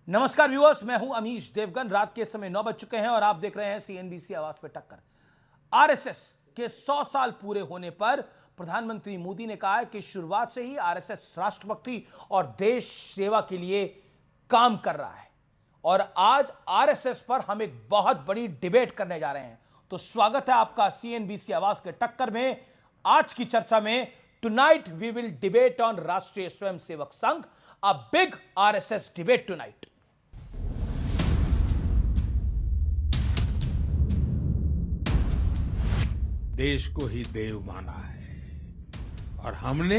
नमस्कार व्यूअर्स, मैं हूं अमीश देवगन। रात के समय 9 बज चुके हैं और आप देख रहे हैं सीएनबीसी आवाज पे टक्कर। आरएसएस के 100 साल पूरे होने पर प्रधानमंत्री मोदी ने कहा है कि शुरुआत से ही आरएसएस राष्ट्रभक्ति और देश सेवा के लिए काम कर रहा है और आज आरएसएस पर हम एक बहुत बड़ी डिबेट करने जा रहे हैं। तो स्वागत है आपका सीएनबीसी आवाज के टक्कर में। आज की चर्चा में tonight we will debate on Rashtriya Swayamsevak Sangh, a big RSS debate tonight. देश को ही देव माना है और हमने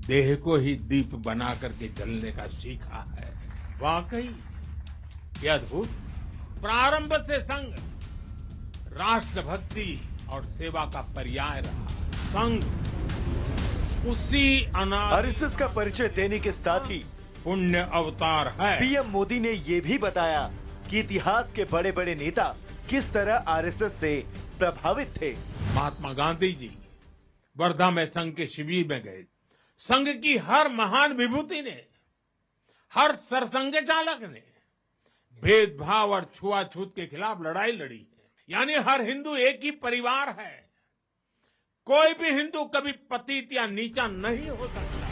देह को ही दीप बना करके जलने का सीखा है। वाकई ये अद्भुत। प्रारंभ से संघ राष्ट्रभक्ति और सेवा का पर्याय रहा। संघ उसी आरएसएस का परिचय देने के साथ ही पुण्य अवतार है। पीएम मोदी ने ये भी बताया कि इतिहास के बड़े बड़े नेता किस तरह आरएसएस से प्रभावित थे। महात्मा गांधी जी वर्धा में संघ के शिविर में गए। संघ की हर महान विभूति ने, हर सरसंघ चालक ने भेदभाव और छुआछूत के खिलाफ लड़ाई लड़ी है। यानी हर हिंदू एक ही परिवार है। कोई भी हिंदू कभी पतित या नीचा नहीं हो सकता।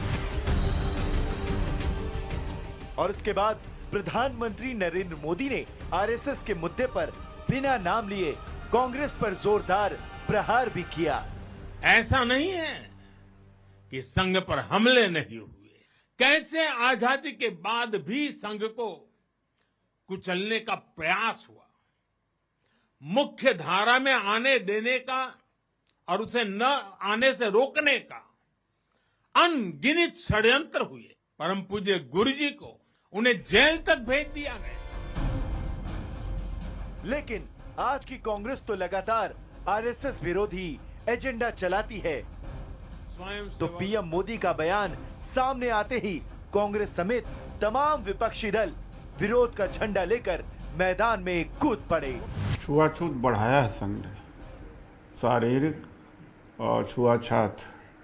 और इसके बाद प्रधानमंत्री नरेंद्र मोदी ने आरएसएस के मुद्दे पर बिना नाम लिए कांग्रेस पर जोरदार प्रहार भी किया। ऐसा नहीं है कि संघ पर हमले नहीं हुए। कैसे आजादी के बाद भी संघ को कुचलने का प्रयास हुआ, मुख्य धारा में आने देने का और उसे न आने से रोकने का अनगिनत षड्यंत्र हुए। परम पूज्य गुरु जी को उन्हें जेल तक भेज दिया गया। लेकिन आज की कांग्रेस तो लगातार आरएसएस विरोधी एजेंडा चलाती है। तो पीएम मोदी का बयान सामने आते ही कांग्रेस समेत तमाम विपक्षी दल विरोध का झंडा लेकर मैदान में कूद पड़े। छुआछूत बढ़ाया है संघ ने, शारीरिक और छुआछूत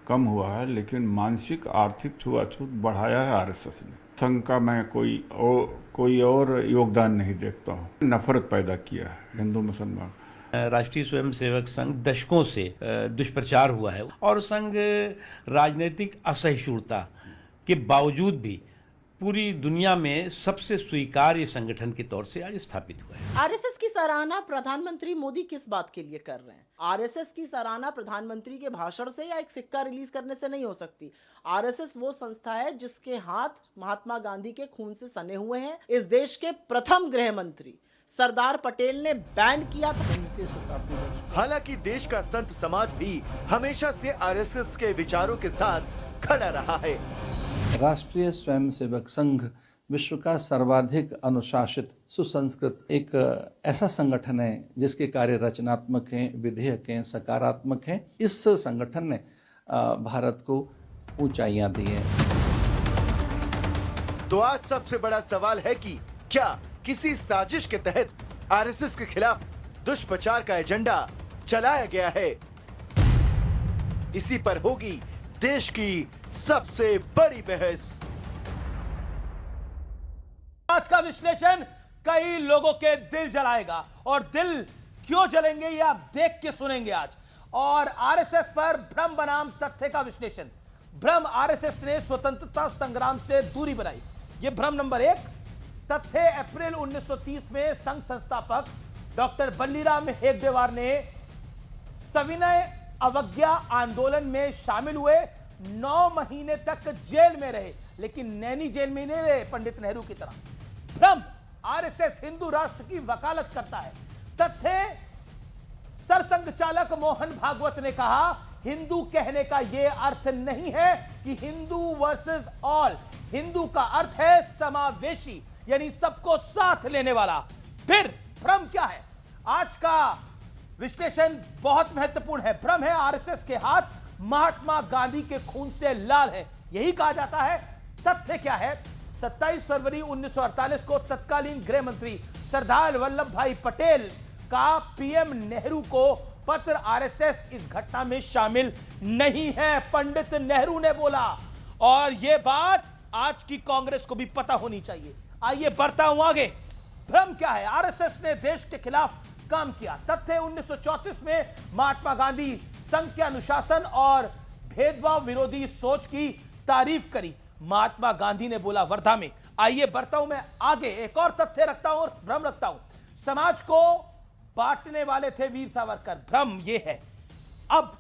कम हुआ है, लेकिन मानसिक आर्थिक छुआछूत बढ़ाया है आरएसएस ने। संघ का मैं कोई और योगदान नहीं देखता हूँ। नफरत पैदा किया है हिंदू मुसलमान। राष्ट्रीय स्वयंसेवक संघ दशकों से दुष्प्रचार हुआ है और संघ राजनीतिक असहिष्णुता के बावजूद भी पूरी दुनिया में सबसे स्वीकार्य संगठन के तौर से आज स्थापित हुआ है। आरएसएस की सराहना प्रधानमंत्री मोदी किस बात के लिए कर रहे हैं? आरएसएस की सराहना प्रधानमंत्री के भाषण से या एक सिक्का रिलीज करने से नहीं हो सकती। आरएसएस वो संस्था है जिसके हाथ महात्मा गांधी के खून से सने हुए हैं। इस देश के प्रथम गृह मंत्री सरदार पटेल ने बैन किया था। हालांकि देश का संत समाज भी हमेशा से आरएसएस के विचारों के साथ खड़ा रहा है। राष्ट्रीय स्वयंसेवक संघ विश्व का सर्वाधिक अनुशासित, सुसंस्कृत एक ऐसा संगठन है जिसके कार्य रचनात्मक हैं, विधेयक हैं, सकारात्मक हैं। इस संगठन ने भारत को ऊंचाइयां दी हैं। तो आज सबसे बड़ा सवाल है कि क्या किसी साजिश के तहत आरएसएस के खिलाफ दुष्प्रचार का एजेंडा चलाया गया है? इसी पर होगी देश की सबसे बड़ी बहस। आज का विश्लेषण कई लोगों के दिल जलाएगा और दिल क्यों जलेंगे ये आप देख के सुनेंगे आज। और आरएसएस पर भ्रम बनाम तथ्य का विश्लेषण। भ्रम, आरएसएस ने स्वतंत्रता संग्राम से दूरी बनाई, ये भ्रम नंबर 1। तथ्य, अप्रैल 1930 में संघ संस्थापक डॉक्टर बल्लीराम हेगडेवार ने सविनय अवज्ञा आंदोलन में शामिल हुए। 9 महीने तक जेल में रहे, लेकिन नैनी जेल में नहीं रहे पंडित नेहरू की तरह। भ्रम, आरएसएस हिंदू राष्ट्र की वकालत करता है। तथ्य, सरसंघ चालक मोहन भागवत ने कहा हिंदू कहने का यह अर्थ नहीं है कि हिंदू वर्सेस ऑल। हिंदू का अर्थ है समावेशी, यानी सबको साथ लेने वाला। फिर भ्रम क्या है? आज का विश्लेषण बहुत महत्वपूर्ण है। भ्रम है आरएसएस के हाथ महात्मा गांधी के खून से लाल है, यही कहा जाता है। तथ्य क्या है? 27 फरवरी 1948 को तत्कालीन गृह मंत्री सरदार वल्लभ भाई पटेल का पीएम नेहरू को पत्र, आरएसएस इस घटना में शामिल नहीं है, पंडित नेहरू ने बोला। और यह बात आज की कांग्रेस को भी पता होनी चाहिए। आइए बढ़ता हूं आगे। भ्रम क्या है? आरएसएस ने देश के खिलाफ काम किया। तथ्य 1934 में महात्मा गांधी संघ के अनुशासन और भेदभाव विरोधी सोच की तारीफ करी। महात्मा गांधी ने बोला वर्धा में। आइए बढ़ता हूं मैं आगे, एक और तथ्य रखता हूं और भ्रम रखता हूं। समाज को बांटने वाले थे वीर सावरकर, भ्रम यह है। अब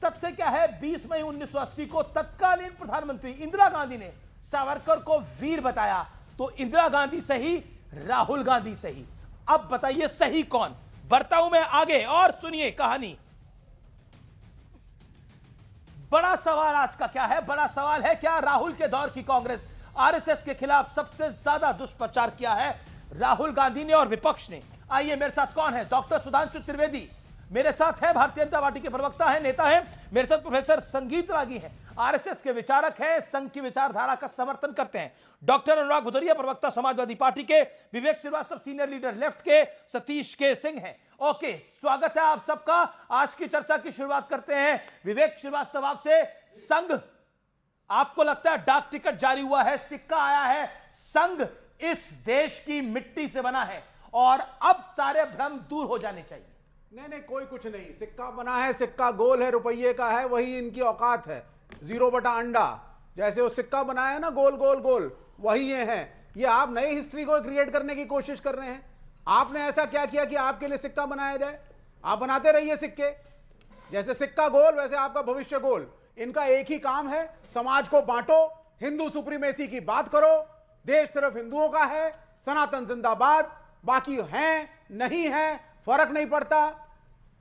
तथ्य क्या है? 20 मई 1980 को तत्कालीन प्रधानमंत्री इंदिरा गांधी ने सावरकर को वीर बताया। तो इंदिरा गांधी सही, राहुल गांधी सही। अब बताइए सही कौन? बढ़ता हूं मैं आगे और सुनिए कहानी। बड़ा सवाल आज का क्या है? बड़ा सवाल है क्या राहुल के दौर की कांग्रेस आरएसएस के खिलाफ सबसे ज्यादा दुष्प्रचार किया है राहुल गांधी ने और विपक्ष ने? आइए मेरे साथ कौन है? डॉक्टर सुधांशु त्रिवेदी मेरे साथ है, भारतीय जनता पार्टी के प्रवक्ता है, नेता है। मेरे साथ प्रोफेसर संगीत रागी हैं, आरएसएस के विचारक हैं, संघ की विचारधारा का समर्थन करते हैं। डॉक्टर अनुराग भदौरिया प्रवक्ता समाजवादी पार्टी के, विवेक श्रीवास्तव सीनियर लीडर लेफ्ट के, सतीश के सिंह हैं। ओके, स्वागत है आप सबका। आज की चर्चा की शुरुआत करते हैं विवेक श्रीवास्तव आपसे। संघ, आपको लगता है डाक टिकट जारी हुआ है, सिक्का आया है, संघ इस देश की मिट्टी से बना है और अब सारे भ्रम दूर हो जाने चाहिए? नहीं, कोई कुछ नहीं। सिक्का बना है, सिक्का गोल है, रुपये का है, वही इनकी औकात है। 0 बटा अंडा, जैसे वो सिक्का बनाया है ना, गोल गोल गोल, वही ये है। ये आप नई हिस्ट्री को क्रिएट करने की कोशिश कर रहे हैं। आपने ऐसा क्या किया कि आपके लिए सिक्का बनाया जाए? आप बनाते रहिए सिक्के। जैसे सिक्का गोल वैसे आपका भविष्य गोल। इनका एक ही काम है, समाज को बांटो, हिंदू सुप्रीमेसी की बात करो, देश सिर्फ हिंदुओं का है, सनातन जिंदाबाद, बाकी हैं नहीं है फर्क नहीं पड़ता।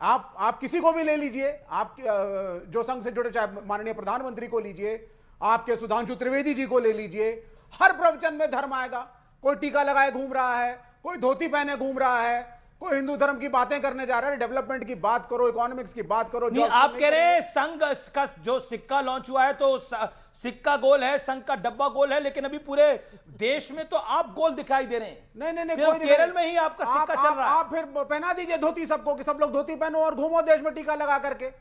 आप किसी को भी ले लीजिए, आप जो संघ से जुड़े, चाहे माननीय प्रधानमंत्री को लीजिए, आपके सुधांशु त्रिवेदी जी को ले लीजिए, हर प्रवचन में धर्म आएगा। कोई टीका लगाए घूम रहा है, कोई धोती पहने घूम रहा है, कोई हिंदू धर्म की बातें करने जा रहा है। डेवलपमेंट की बात करो, इकोनॉमिक्स की बात करो। नहीं, आप कह रहे हैं संघ का जो सिक्का लॉन्च हुआ है तो सिक्का गोल है, संघ का डब्बा गोल है, लेकिन अभी पूरे देश में तो आप गोल दिखाई दे रहे हैं। नहीं, कोई केरल में ही आपका सिक्का चल रहा है। आप फिर पहना दीजिए धोती सबको, कि सब लोग धोती पहनो और घूमो देश में टीका लगा करके।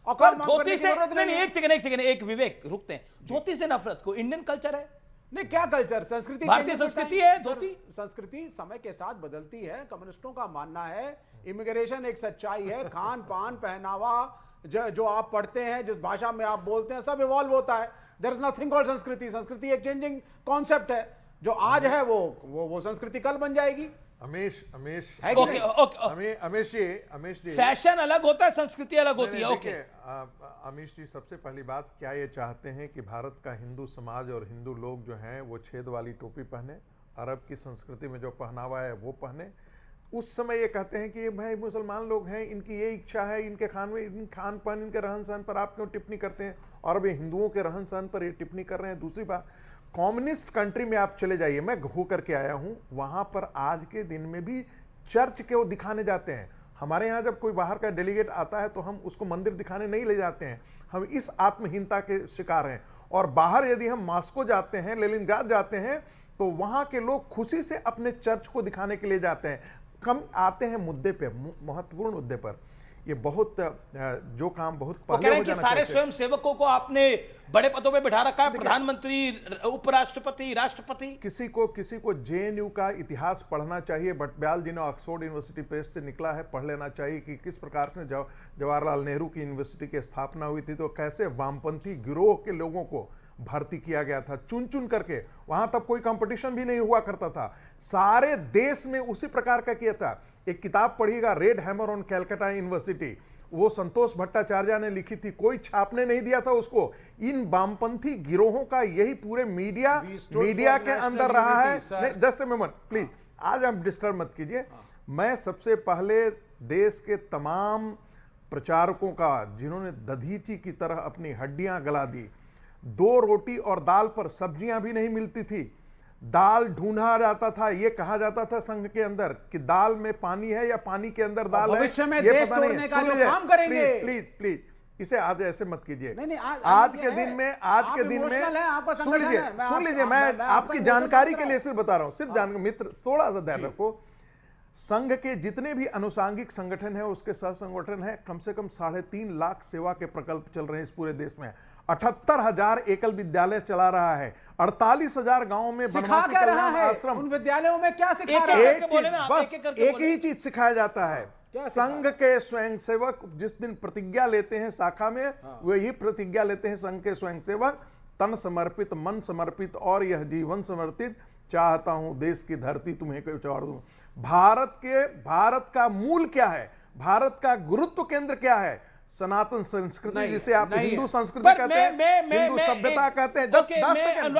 और धोती से नहीं, एक सेकंड, एक विवेक रुकते हैं। धोती से नफरत को इंडियन कल्चर है? नहीं, क्या कल्चर? संस्कृति, भारतीय संस्कृति है धोती। संस्कृति समय के साथ बदलती है। कम्युनिस्टों का मानना है इमिग्रेशन एक सच्चाई है, खान पान पहनावा जो आप पढ़ते हैं, जिस भाषा में आप बोलते हैं, सब इवॉल्व होता है। देयर इज नथिंग कॉल्ड संस्कृति। संस्कृति एक चेंजिंग कॉन्सेप्ट है। जो आज है वो संस्कृति कल बन जाएगी। अमेश जी, फैशन अलग होता है, संस्कृति अलग होती है। ओके अमीश जी, सबसे पहली बात, क्या ये चाहते हैं कि भारत का हिंदू समाज और हिंदू लोग जो हैं वो छेद वाली टोपी पहने, अरब की संस्कृति में जो पहनावा है वो पहने? उस समय ये कहते हैं कि भाई मुसलमान लोग हैं, इनकी ये इच्छा है, इनके खान पान, इनके रहन सहन पर आप क्यों टिप्पणी करते हैं? और अब ये हिंदुओं के रहन सहन पर ये टिप्पणी कर रहे हैं। दूसरी बात, कम्युनिस्ट कंट्री में आप चले जाइए, मैं हो करके आया हूं, वहां पर आज के दिन में भी चर्च के वो दिखाने जाते हैं। हमारे यहाँ जब कोई बाहर का डेलीगेट आता है तो हम उसको मंदिर दिखाने नहीं ले जाते हैं। हम इस आत्महीनता के शिकार हैं। और बाहर यदि हम मॉस्को जाते हैं, लेनिनग्राद जाते हैं, तो वहां के लोग खुशी से अपने चर्च को दिखाने के लिए जाते हैं। कम आते हैं मुद्दे पे, महत्वपूर्ण मुद्दे पर। ये बहुत जो काम बहुत पहले हो जाना सारे स्वयं सेवकों को आपने बड़े पदों पे बिठा रखा है, प्रधानमंत्री, उपराष्ट्रपति, राष्ट्रपति। किसी को जेएनयू का इतिहास पढ़ना चाहिए। भट्टब्याल जी ने ऑक्सफोर्ड यूनिवर्सिटी प्रेस से निकला है, पढ़ लेना चाहिए कि किस प्रकार से जवाहरलाल नेहरू की यूनिवर्सिटी की स्थापना हुई थी, तो कैसे वामपंथी गिरोह के लोगों को भर्ती किया गया था चुन चुन करके। वहां तब कोई कंपटीशन भी नहीं हुआ करता था, सारे देश में उसी प्रकार का किया था। एक किताब पढ़िएगा, red hammer on Calcutta university, वो संतोष भट्टाचार्य ने लिखी थी, कोई छापने नहीं दिया था उसको। इन वामपंथी गिरोहों का यही पूरे मीडिया के अंदर रहा है। नहीं, जस्ट ए मोमेंट प्लीज, आज आप डिस्टर्ब मत कीजिए। मैं सबसे पहले देश के तमाम प्रचारकों का, जिन्होंने दधीची की तरह अपनी हड्डियां गला दी, 2 रोटी और दाल पर सब्जियां भी नहीं मिलती थी, दाल ढूंढा जाता था, ये कहा जाता था संघ के अंदर कि दाल में पानी है या पानी के अंदर दाल है, भविष्य में देश तोड़ने का जो काम करेंगे। प्लीज इसे आज ऐसे मत कीजिए। आज के दिन में सुन लीजिए, मैं आपकी जानकारी के लिए सिर्फ बता रहा हूं, सिर्फ मित्र थोड़ा सा ध्यान रखो। संघ के जितने भी अनुसांगिक संगठन है, उसके सह संगठन है, कम से कम 3.5 लाख सेवा के प्रकल्प चल रहे हैं इस पूरे देश में। 78,000 एकल विद्यालय चला रहा है, 48,000 गांवों में बनवासी कल्याण आश्रम। उन विद्यालयों में क्या सिखा रहा है? एक चीज, बस एक ही चीज सिखाया जाता है। संघ के स्वयंसेवक जिस दिन प्रतिज्ञा लेते हैं शाखा में, वही प्रतिज्ञा लेते हैं संघ के स्वयंसेवक, तन समर्पित, मन समर्पित और यह जीवन समर्पित, चाहता हूं देश की धरती तुम्हें चौड़ दूं। भारत का मूल क्या है, भारत का गुरुत्व केंद्र क्या है? सनातन संस्कृति, जिसे आप हिंदू संस्कृति कहते हैं, हिंदू सभ्यता कहते हैं। 10 सेकंड।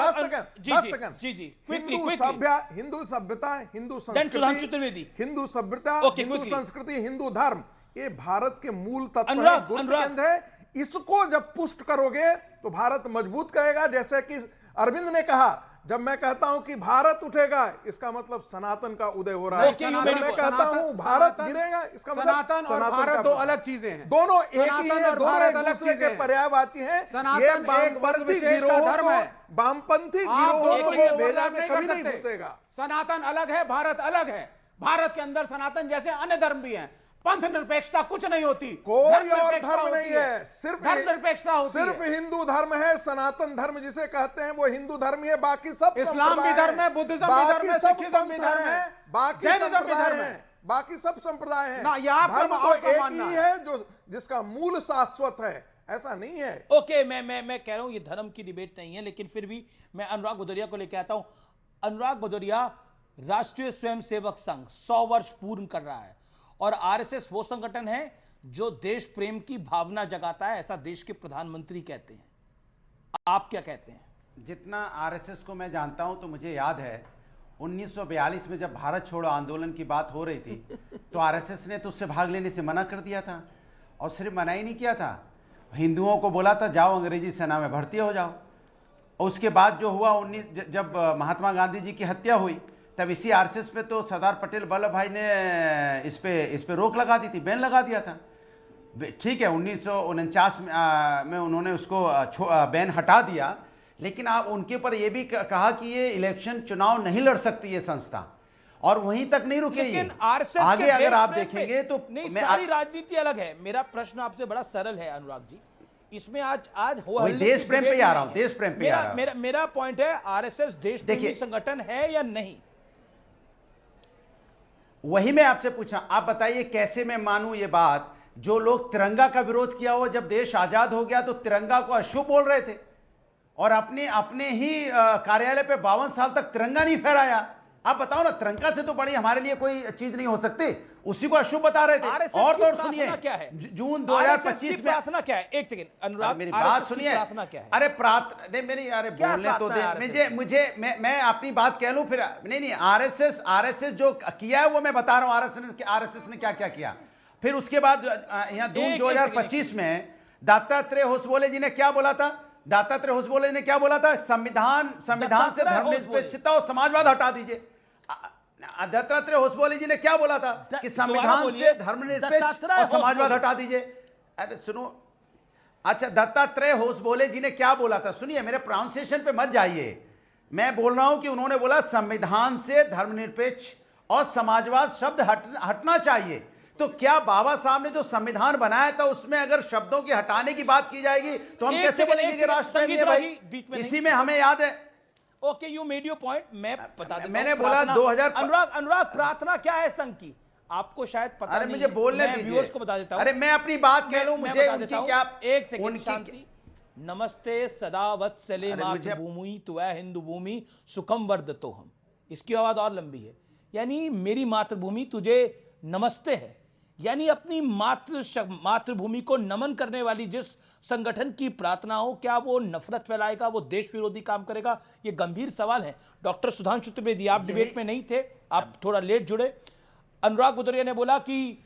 हिंदू सभ्यता, हिंदू संस्कृति, हिंदू सभ्यता, हिंदू संस्कृति, हिंदू धर्म, ये भारत के मूल तत्व है, गुरुत्व केंद्र है। इसको जब पुष्ट करोगे तो भारत मजबूत करेगा। जैसे कि अरविंद ने कहा, जब मैं कहता हूं कि भारत उठेगा, इसका मतलब सनातन का उदय हो रहा है। जब मैं कहता हूं भारत गिरेगा, इसका मतलब सनातन और भारत दो अलग चीजें हैं। दोनों एक ही है, दोनों एक दूसरे के पर्यायवाची हैं। ये वामपंथी गिरोह को, वामपंथी गिरोह को ये भेजा में कभी नहीं घुसेगा। सनातन अलग है, भारत अलग है। भारत के अंदर सनातन जैसे अन्य धर्म भी हैं। पंथ निरपेक्षता कुछ नहीं होती, कोई और धर्म नहीं है, सिर्फ निरपेक्षता होती सिर्फ हिंदू धर्म है। सनातन धर्म जिसे कहते हैं वो हिंदू धर्म ही है। बाकी सब इस्लाम भी धर्म है, बुद्धिज्म भी धर्म है, सिखिज्म भी धर्म है, बाकी संप्रदाय है, बाकी सब संप्रदाय है। धर्म तो एक ही है जो जिसका मूल शाश्वत है, ऐसा नहीं है। ओके, मैं कह रहा हूं ये धर्म की डिबेट नहीं है, लेकिन फिर भी मैं अनुराग भदौरिया को लेकर आता हूं। अनुराग भदौरिया, राष्ट्रीय स्वयंसेवक संघ 100 वर्ष पूर्ण कर रहा है और आरएसएस वो संगठन है जो देश प्रेम की भावना जगाता है, ऐसा देश के प्रधानमंत्री कहते हैं। आप क्या कहते हैं? जितना आरएसएस को मैं जानता हूं, तो मुझे याद है 1942 में जब भारत छोड़ो आंदोलन की बात हो रही थी, तो आरएसएस ने तो उससे भाग लेने से मना कर दिया था। और सिर्फ मना ही नहीं किया था, हिंदुओं को बोला था जाओ अंग्रेजी सेना में भर्ती हो जाओ। और उसके बाद जो हुआ, जब महात्मा गांधी जी की हत्या हुई, तब इसी आरएसएस पे तो सरदार पटेल वल्लभ भाई ने इस पे रोक लगा दी थी, बैन लगा दिया था। ठीक है, 1949 में उन्होंने उसको बैन हटा दिया, लेकिन आप उनके पर यह भी कहा कि ये इलेक्शन चुनाव नहीं लड़ सकती ये संस्था, और वहीं तक नहीं रुके। लेकिन आरएसएस आगे अगर आप देखेंगे तो नहीं, सारी राजनीति अलग है। मेरा प्रश्न आपसे बड़ा सरल है अनुराग जी, इसमें आज हो देश प्रेम पे आ रहा हूं, देश प्रेम पे आ रहा हूं। मेरा पॉइंट है, आरएसएस देश प्रेमी संगठन है या नहीं? वही मैं आपसे पूछा, आप बताइए कैसे मैं मानूं ये बात? जो लोग तिरंगा का विरोध किया हो, जब देश आजाद हो गया तो तिरंगा को अशुभ बोल रहे थे और अपने ही कार्यालय पे 52 साल तक तिरंगा नहीं फहराया। आप बताओ ना, तिरंगा से तो बड़ी हमारे लिए कोई चीज नहीं हो सकती, उसी को अशुभ बता रहे थे। और तो सुनिए, जून 2025 में प्रार्थना क्या है? एक सेकंड अनुराग, मेरी बात सुनिए। प्रार्थना क्या है? अरे अरे बोलने तो दे, मैं अपनी बात कह लूं फिर। नहीं, आरएसएस जो किया है वो मैं बता रहा हूं, आरएसएस ने क्या क्या किया। फिर उसके बाद यहाँ जून 2025 में दत्तात्रेय होसबोले जी ने क्या बोला था? दत्तात्रेय होसबोले ने क्या बोला था? संविधान से धर्मनिरपेक्षता और समाजवाद हटा दीजिए। दत्तात्रेय होसबोले जी ने क्या बोला था कि संविधान से धर्मनिरपेक्ष और समाजवाद हटा दीजिए। अरे सुनो, अच्छा, दत्तात्रेय होसबोले जी ने क्या बोला था? सुनिए, मेरे प्रोनाउंसिएशन पे मत जाइए। मैं बोल रहा हूं कि उन्होंने बोला संविधान से धर्मनिरपेक्ष और समाजवाद शब्द हटना चाहिए। तो क्या बाबा साहब ने जो संविधान बनाया था उसमें अगर शब्दों के हटाने की बात की जाएगी तो हम कैसे बोलेंगे कि राष्ट्र प्रेमी है भाई? इसी में हमें याद है। Okay, you made your point. मैं बता देता हूं, मैंने बोला 2000। अनुराग, प्रार्थना क्या है संघ की? आपको शायद पता नहीं। मुझे बोलने दीजिए, व्यूअर्स को बता देता हूं। अरे मैं अपनी बात कह लूं, मुझे उनकी क्या? एक सेकंड शांति। नमस्ते सदा वत्सले मातृभूमि त्वया हिंदू भूमि सुखम वर्धतो हम। इसकी आवाज और लंबी है, यानी मेरी मातृभूमि तुझे नमस्ते है, यानी अपनी मातृभूमि को नमन करने वाली जिस संगठन की प्रार्थना हो, क्या वो नफरत फैलाएगा, वो देश विरोधी काम करेगा? ये गंभीर सवाल है। डॉक्टर सुधांशु त्रिवेदी, आप डिबेट में नहीं थे, आप थोड़ा लेट जुड़े। अनुराग भदौरिया ने बोला कि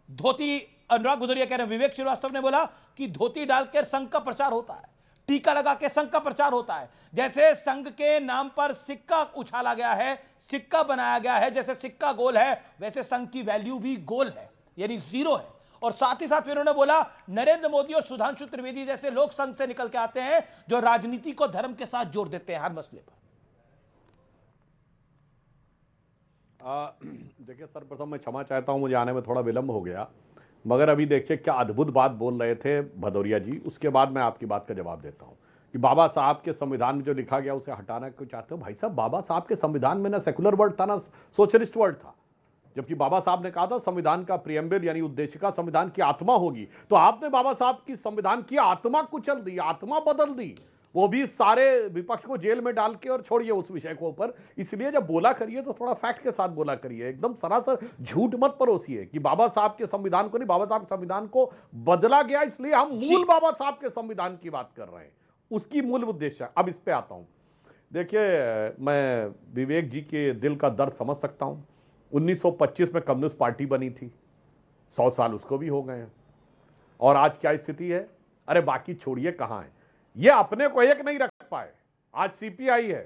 अनुराग भदौरिया कह रहे हैं, विवेक श्रीवास्तव ने बोला कि धोती डालकर संघ का प्रचार होता है, टीका लगा के संघ का प्रचार होता है। जैसे संघ के नाम पर सिक्का उछाला गया है, सिक्का बनाया गया है, जैसे सिक्का गोल है वैसे संघ की वैल्यू भी गोल है, यानी 0 है। और साथ ही साथ फिर उन्होंने बोला नरेंद्र मोदी और सुधांशु त्रिवेदी जैसे लोग संघ से निकल के आते हैं जो राजनीति को धर्म के साथ जोड़ देते हैं हर मसले पर। देखिए, सर्वप्रथम मैं क्षमा चाहता हूं, मुझे आने में थोड़ा विलंब हो गया, मगर अभी देखिए क्या अद्भुत बात बोल रहे थे भदौरिया जी। उसके बाद मैं आपकी बात का जवाब देता हूं कि बाबा साहब के संविधान में जो लिखा गया उसे हटाना क्यों चाहते हो। भाई साहब, बाबा साहब के संविधान में ना सेकुलर वर्ड था ना सोशलिस्ट वर्ड था, जबकि बाबा साहब ने कहा था संविधान का प्रियम्बल यानी उद्देशिका संविधान की आत्मा होगी। तो आपने बाबा साहब की संविधान की आत्मा कुचल दी, आत्मा बदल दी, वो भी सारे विपक्ष को जेल में डाल के। और छोड़िए उस विषय को ऊपर, इसलिए जब बोला करिए तो थोड़ा फैक्ट के साथ बोला करिए, एकदम सरासर झूठ मत परोसिए कि बाबा साहब के संविधान को नहीं, बाबा साहब के संविधान को बदला गया, इसलिए हम मूल बाबा साहब के संविधान की बात कर रहे हैं, उसकी मूल उद्देश्य। अब इस पे आता हूं। देखिए, मैं विवेक जी के दिल का दर्द समझ सकता हूं। 1925 में कम्युनिस्ट पार्टी बनी थी, 100 साल उसको भी हो गए हैं, और आज क्या स्थिति है? अरे बाकी छोड़िए, कहां है ये, अपने को एक नहीं रख पाए। आज सीपीआई है,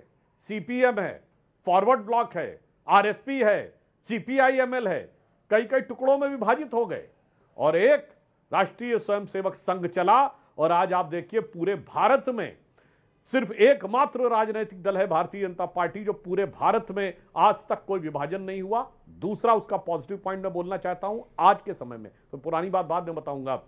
सीपीएम है, फॉरवर्ड ब्लॉक है, आरएसपी है, सीपीआईएमएल है, कई कई टुकड़ों में विभाजित हो गए, और एक राष्ट्रीय स्वयंसेवक संघ चला। और आज आप देखिए पूरे भारत में सिर्फ एकमात्र राजनीतिक दल है भारतीय जनता पार्टी, जो पूरे भारत में आज तक कोई विभाजन नहीं हुआ। दूसरा उसका पॉजिटिव पॉइंट मैं बोलना चाहता हूं आज के समय में, तो पुरानी बात बाद में बताऊंगा।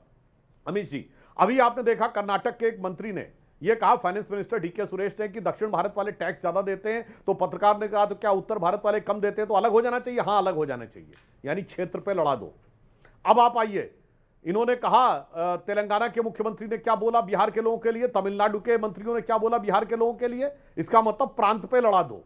अमित जी, अभी आपने देखा कर्नाटक के एक मंत्री ने यह कहा, फाइनेंस मिनिस्टर डीके सुरेश ने, कि दक्षिण भारत वाले टैक्स ज्यादा देते हैं। तो पत्रकार ने कहा तो क्या उत्तर भारत वाले कम देते हैं, तो अलग हो जाना चाहिए? हाँ, अलग हो जाना चाहिए, यानी क्षेत्र पे लड़ा दो। अब आप आइए, इन्होंने कहा, तेलंगाना के मुख्यमंत्री ने क्या बोला बिहार के लोगों के लिए, तमिलनाडु के मंत्रियों ने क्या बोला बिहार के लोगों के लिए। इसका मतलब प्रांत पे लड़ा दो,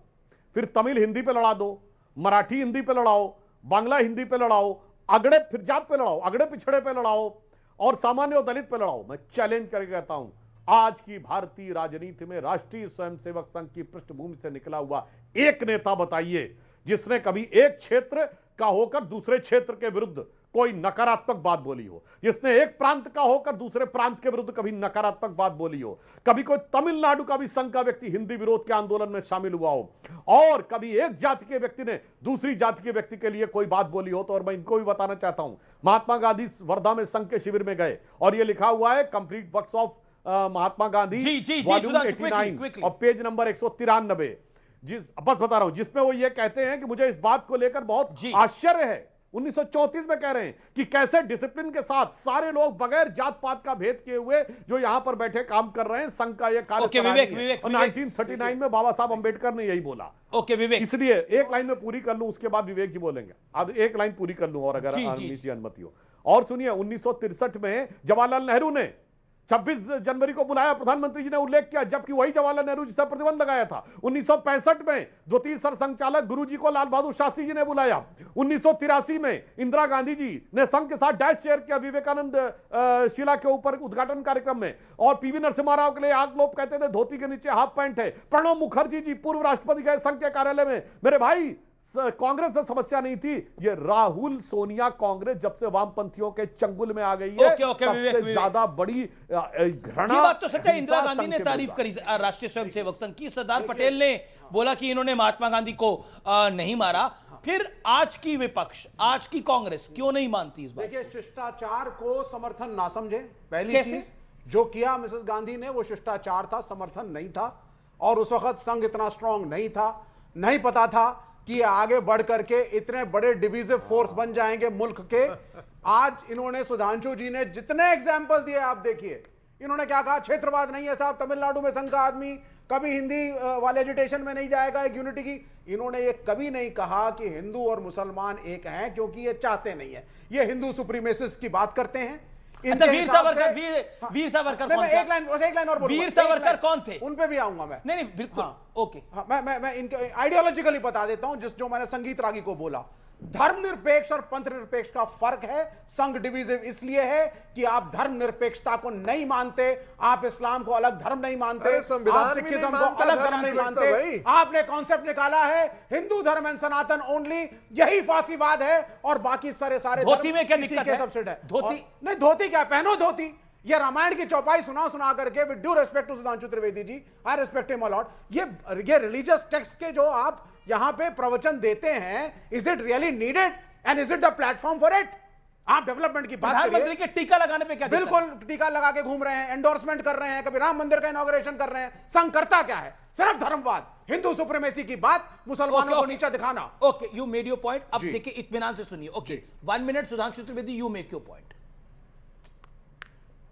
फिर तमिल हिंदी पे लड़ा दो, मराठी हिंदी पे लड़ाओ, बांग्ला हिंदी पे लड़ाओ, अगड़े फिर जात पे लड़ाओ, अगड़े पिछड़े पे लड़ाओ, और सामान्य और दलित पे लड़ाओ। मैं चैलेंज करके कहता हूं, आज की भारतीय राजनीति में राष्ट्रीय स्वयंसेवक संघ की पृष्ठभूमि से निकला हुआ एक नेता बताइए जिसने कभी एक क्षेत्र का होकर दूसरे क्षेत्र के विरुद्ध कोई नकारात्मक बात बोली हो, जिसने एक प्रांत का होकर दूसरे प्रांत के विरुद्ध कभी नकारात्मक बात बोली हो, कभी कोई तमिलनाडु का भी संघ का व्यक्ति हिंदी विरोध के आंदोलन में शामिल हुआ हो, और कभी एक जाति के व्यक्ति ने दूसरी जाति के व्यक्ति के लिए कोई बात बोली हो। तो और मैं इनको भी बताना चाहता हूं, महात्मा गांधी वर्धा में संघ के शिविर में गए, और यह लिखा हुआ है complete works of Mahatma Gandhi volume 89 और पेज नंबर 193, बस बता रहा हूं, जिसमें वो ये कहते हैं कि मुझे इस बात को लेकर बहुत आश्चर्य है। 1934 में कह रहे हैं कि कैसे डिसिप्लिन के साथ सारे लोग बगैर जात पात का भेद किए हुए जो यहां पर बैठे काम कर रहे हैं, संघ का यह कार्य। 1939 में बाबा साहब अंबेडकर ने यही बोला। विवेक, इसलिए एक लाइन में पूरी कर लूं, उसके बाद विवेक जी बोलेंगे। अब एक लाइन पूरी कर लूं, और अगर अनुमति हो। और सुनिए, 1963 में जवाहरलाल नेहरू ने 26 जनवरी को बुलाया, प्रधानमंत्री जी ने उल्लेख किया, जबकि वही जवाहरलाल नेहरू जिस पर प्रतिबंध लगाया था। 1965 में द्वितीय सरसंघचालक गुरुजी को लाल बहादुर शास्त्री जी ने बुलाया। 1983 में इंदिरा गांधी जी ने संघ के साथ डैश शेयर किया विवेकानंद शिला के ऊपर उद्घाटन कार्यक्रम में। और पीवी नरसिम्हा राव के लिए आग लोग कहते थे धोती के नीचे हाफ पैंट है। प्रणब मुखर्जी जी पूर्व राष्ट्रपति गए संघ के कार्यालय में। मेरे भाई, कांग्रेस में समस्या नहीं थी, ये राहुल सोनिया कांग्रेस जब से वामपंथियों के चंगुल में आ गई है, सबसे ज्यादा बड़ी घृणा। ये बात तो सच है, इंदिरा गांधी ने तारीफ करी राष्ट्रीय स्वयंसेवक संघ की, सरदार पटेल ने बोला कि इन्होंने महात्मा गांधी को नहीं मारा। फिर आज की विपक्ष, आज की कांग्रेस क्यों नहीं मानती इस बात? देखिए, शिष्टाचार को समर्थन ना समझे। पहली चीज जो किया मिसेस गांधी ने वो शिष्टाचार था, समर्थन नहीं था। और उस वक्त संघ इतना स्ट्रांग नहीं था, नहीं पता था कि आगे बढ़ करके इतने बड़े डिविजिव फोर्स बन जाएंगे मुल्क के। आज इन्होंने, सुधांशु जी ने जितने एग्जाम्पल दिए आप देखिए, इन्होंने क्या कहा, क्षेत्रवाद नहीं है साहब, तमिलनाडु में संघ का आदमी कभी हिंदी वाले एजुटेशन में नहीं जाएगा, एक यूनिटी की। इन्होंने ये कभी नहीं कहा कि हिंदू और मुसलमान एक हैं, क्योंकि ये चाहते नहीं है। ये हिंदू सुप्रीमेसिस्ट की बात करते हैं। अच्छा, वीर सावरकर, वीर सावरकर कौन थे? एक लाइन और बोलूंगा। वीर सावरकर कौन थे? उन पे भी आऊंगा मैं। नहीं बिल्कुल, ओके। मैं इनके आइडियोलॉजिकली बता देता हूं, जो मैंने संगीत रागी को बोला। धर्मनिरपेक्ष और पंथ निरपेक्ष का फर्क है। संघ डिविजिव इसलिए है कि आप धर्मनिरपेक्षता को नहीं मानते, आप इस्लाम को अलग धर्म नहीं मानते, आप सिखिज्म को अलग धर्म नहीं मानते। आपने कॉन्सेप्ट निकाला है हिंदू धर्म एंड सनातन ओनली, यही फासीवाद है। और बाकी सारे धोती में क्या दिक्कत है? सब्सिड है धोती नहीं, धोती क्या, पहनो धोती। ये रामायण की चौपाई सुना करके, with due respect to Sudhanshu Trivedi ji, I respect him a lot, ये रिलीजियस टेक्स्ट के जो आप यहां पे प्रवचन देते हैं, is it really needed and is it the platform for it? आप डेवलपमेंट की बात करिए। प्रधानमंत्री के टीका लगाने पे क्या दिक्कत है? बिल्कुल टीका लगा के घूम रहे हैं, एंडोर्समेंट कर रहे हैं, कभी राम मंदिर का इनॉग्रेशन कर रहे हैं। संघ करता क्या है? सिर्फ धर्मवाद, हिंदू सुप्रीमेसी की बात, मुसलमानों को नीचा दिखाना। Okay, you made your point. अब देखिए इत्मीनान से सुनिए। Okay, 1 minute Sudhanshu Trivedi, you make your point.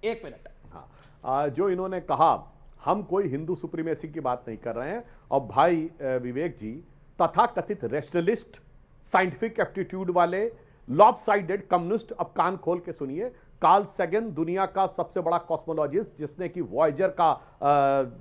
1 minute. हाँ, जो इन्होंने कहा हम कोई हिंदू सुप्रीमेसी की बात नहीं कर रहे हैं। और भाई विवेक जी, तथाकथित रेशनलिस्ट, साइंटिफिक एप्टीट्यूड वाले, लॉपसाइडेड कम्युनिस्ट, अब कान खोल के सुनिए। कार्ल सेगन दुनिया का सबसे बड़ा कॉस्मोलॉजिस्ट, जिसने कि वॉयेजर का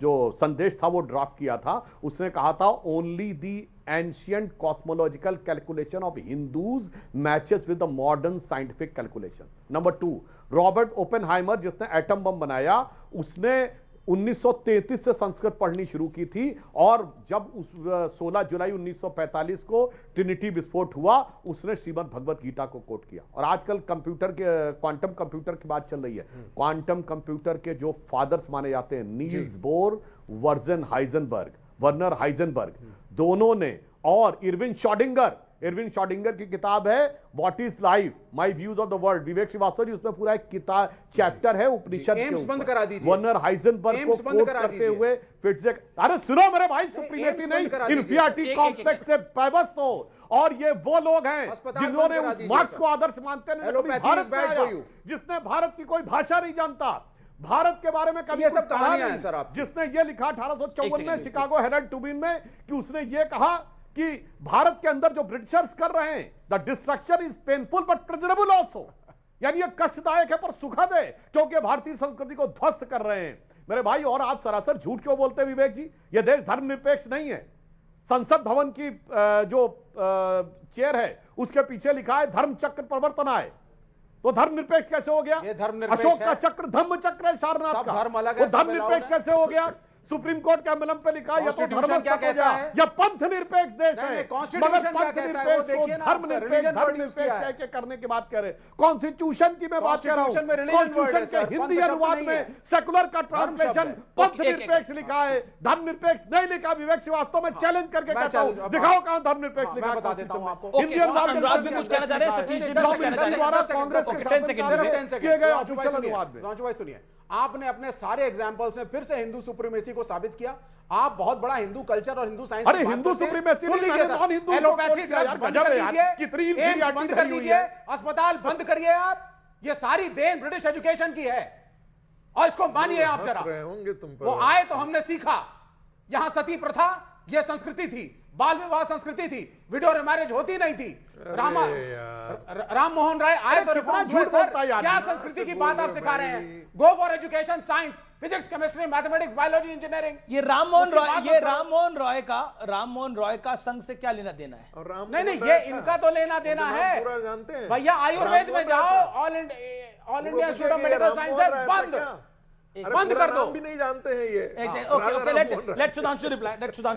जो संदेश था वो ड्रॉप किया था, उसने कहा था only the ancient cosmological calculation of Hindus matches with the modern scientific calculation. Number 2, Robert Oppenheimer, जिसने एटम बम बनाया, उसने 1933 से संस्कृत पढ़नी शुरू की थी, और जब उस 16 जुलाई 1945 को ट्रिनिटी विस्फोट हुआ, उसने श्रीमद् भगवत गीता को कोट किया। और आजकल कंप्यूटर के, क्वांटम कंप्यूटर की बात चल रही है। क्वांटम कंप्यूटर के जो फादर्स माने जाते हैं, नील्स बोर, वर्नर हाइजेनबर्ग, दोनों ने, और इरविन शॉडिंगर की किताब है what is life, my views of the world, Vivek Srivastava ji, उसमें पूरा एक किताब चैप्टर है उपनिषद के ऊपर। बंद करा दीजिए। वर्नर हाइजेनबर्ग को कोट करते हुए फिर से, अरे सुनो मेरे भाई, सुप्रीमेसी नहीं, इंफीरियरिटी कॉम्प्लेक्स से पैबस्त हो। और ये वो लोग हैं जिन्होंने उस मार्क्स को आदर्श मानते हैं, भारत में आया, जिसने भारत की कोई भाषा नहीं जानता, भारत के बारे में कभी ये सब कहानियां हैं सर आप। जिसने ये लिखा 1854 में शिकागो हेराल्ड ट्रिब्यून में कि उसने ये कहा कि भारत के अंदर जो ब्रिटिशर्स कर रहे हैं, the destruction is painful but pleasurable also, यानी ये कष्टदायक है पर सुखद है, क्योंकि भारतीय संस्कृति को ध्वस्त कर रहे हैं। मेरे भाई, और आप सरासर झूठ क्यों बोलते हैं विवेक जी? ये देश धर्मनिरपेक्ष नहीं है। संसद भवन की जो चेयर है, उसके पीछे लिखा है धर्म चक्र प्रवर्तनाय, तो धर्मनिरपेक्ष कैसे हो गया? अशोक का चक्र धर्म चक्र है, सारनाथ का, वो धर्मनिरपेक्ष कैसे हो गया? सुप्रीम कोर्ट के एम्बलम पे लिखा है, या तो धर्म क्या कहता है, या पंथ निरपेक्ष देश है, मगर पंथ निरपेक्ष को धर्मनिरपेक्ष करने की बात कह रहे हैं। कॉन्स्टिट्यूशन की मैं बात कर रहा हूं, कॉन्स्टिट्यूशन के हिंदी अनुवाद में सेकुलर का ट्रांसलेशन पंथ निरपेक्ष लिखा है, धर्मनिरपेक्ष नहीं लिखा। विवेक श्रीवास्तव, मैं चैलेंज करके कहता हूं, दिखाओ कहां धर्मनिरपेक्ष लिखा। बता देता हूं आपको। हिंदी अनुवाद में कुछ कहना चाह रहे हैं द्वारा कांग्रेस के किए गए ऑफिशियल अनुवाद में। सुनिए, आपने अपने सारे एग्जांपल्स में फिर से हिंदू सुप्रीमेसी को साबित किया। आप बहुत बड़ा हिंदू कल्चर और हिंदू साइंस, अरे हिंदू सुप्रीमेसी एलोपैथी ड्रग्स बंद कर दीजिए, एम्स बंद कर दीजिए, अस्पताल बंद करिए। आप, ये सारी देन ब्रिटिश एजुकेशन की है, और इसको मानिए आप जरा। वो आए तो हमने सीखा, यहां सती प्रथा ये संस्कृति थी, बाल विवाह संस्कृति थी, विडो मैरिज होती नहीं थी। राम मोहन राय आए तो रिफॉर्म्स हुए सर। क्या संस्कृति की बात आप सिखा रहे हैं? Go for education, science, physics, chemistry, mathematics, biology, engineering. ये राममोहन रॉय का संघ से क्या लेना देना है? नहीं, ये इनका तो लेना देना है भैया। आयुर्वेद में जाओ, All India Institute of Medical Sciences बंद कर दो। भी नहीं जानते हैं ये। Okay, let Sudhanshu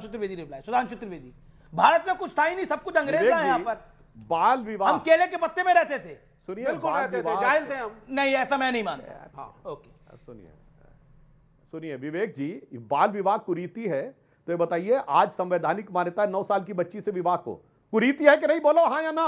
Trivedi reply. Sudhanshu Trivedi, Bharat में कुछ था ही नहीं, सब कुछ अंग्रेज का है। यहाँ पर बाल विवाह, हम केले के पत्ते में रहते थे। सुनिए, बिल्कुल रहते थे, जाहिल थे हम। नहीं, ऐसा मैं नहीं मानता। हाँ, ओके, सुनिए विवेक जी, बाल विवाह कुरीति है तो ये बताइए, आज संवैधानिक मान्यता है 9 साल की बच्ची से विवाह को, कुरीति है कि नहीं? बोलो हाँ या ना,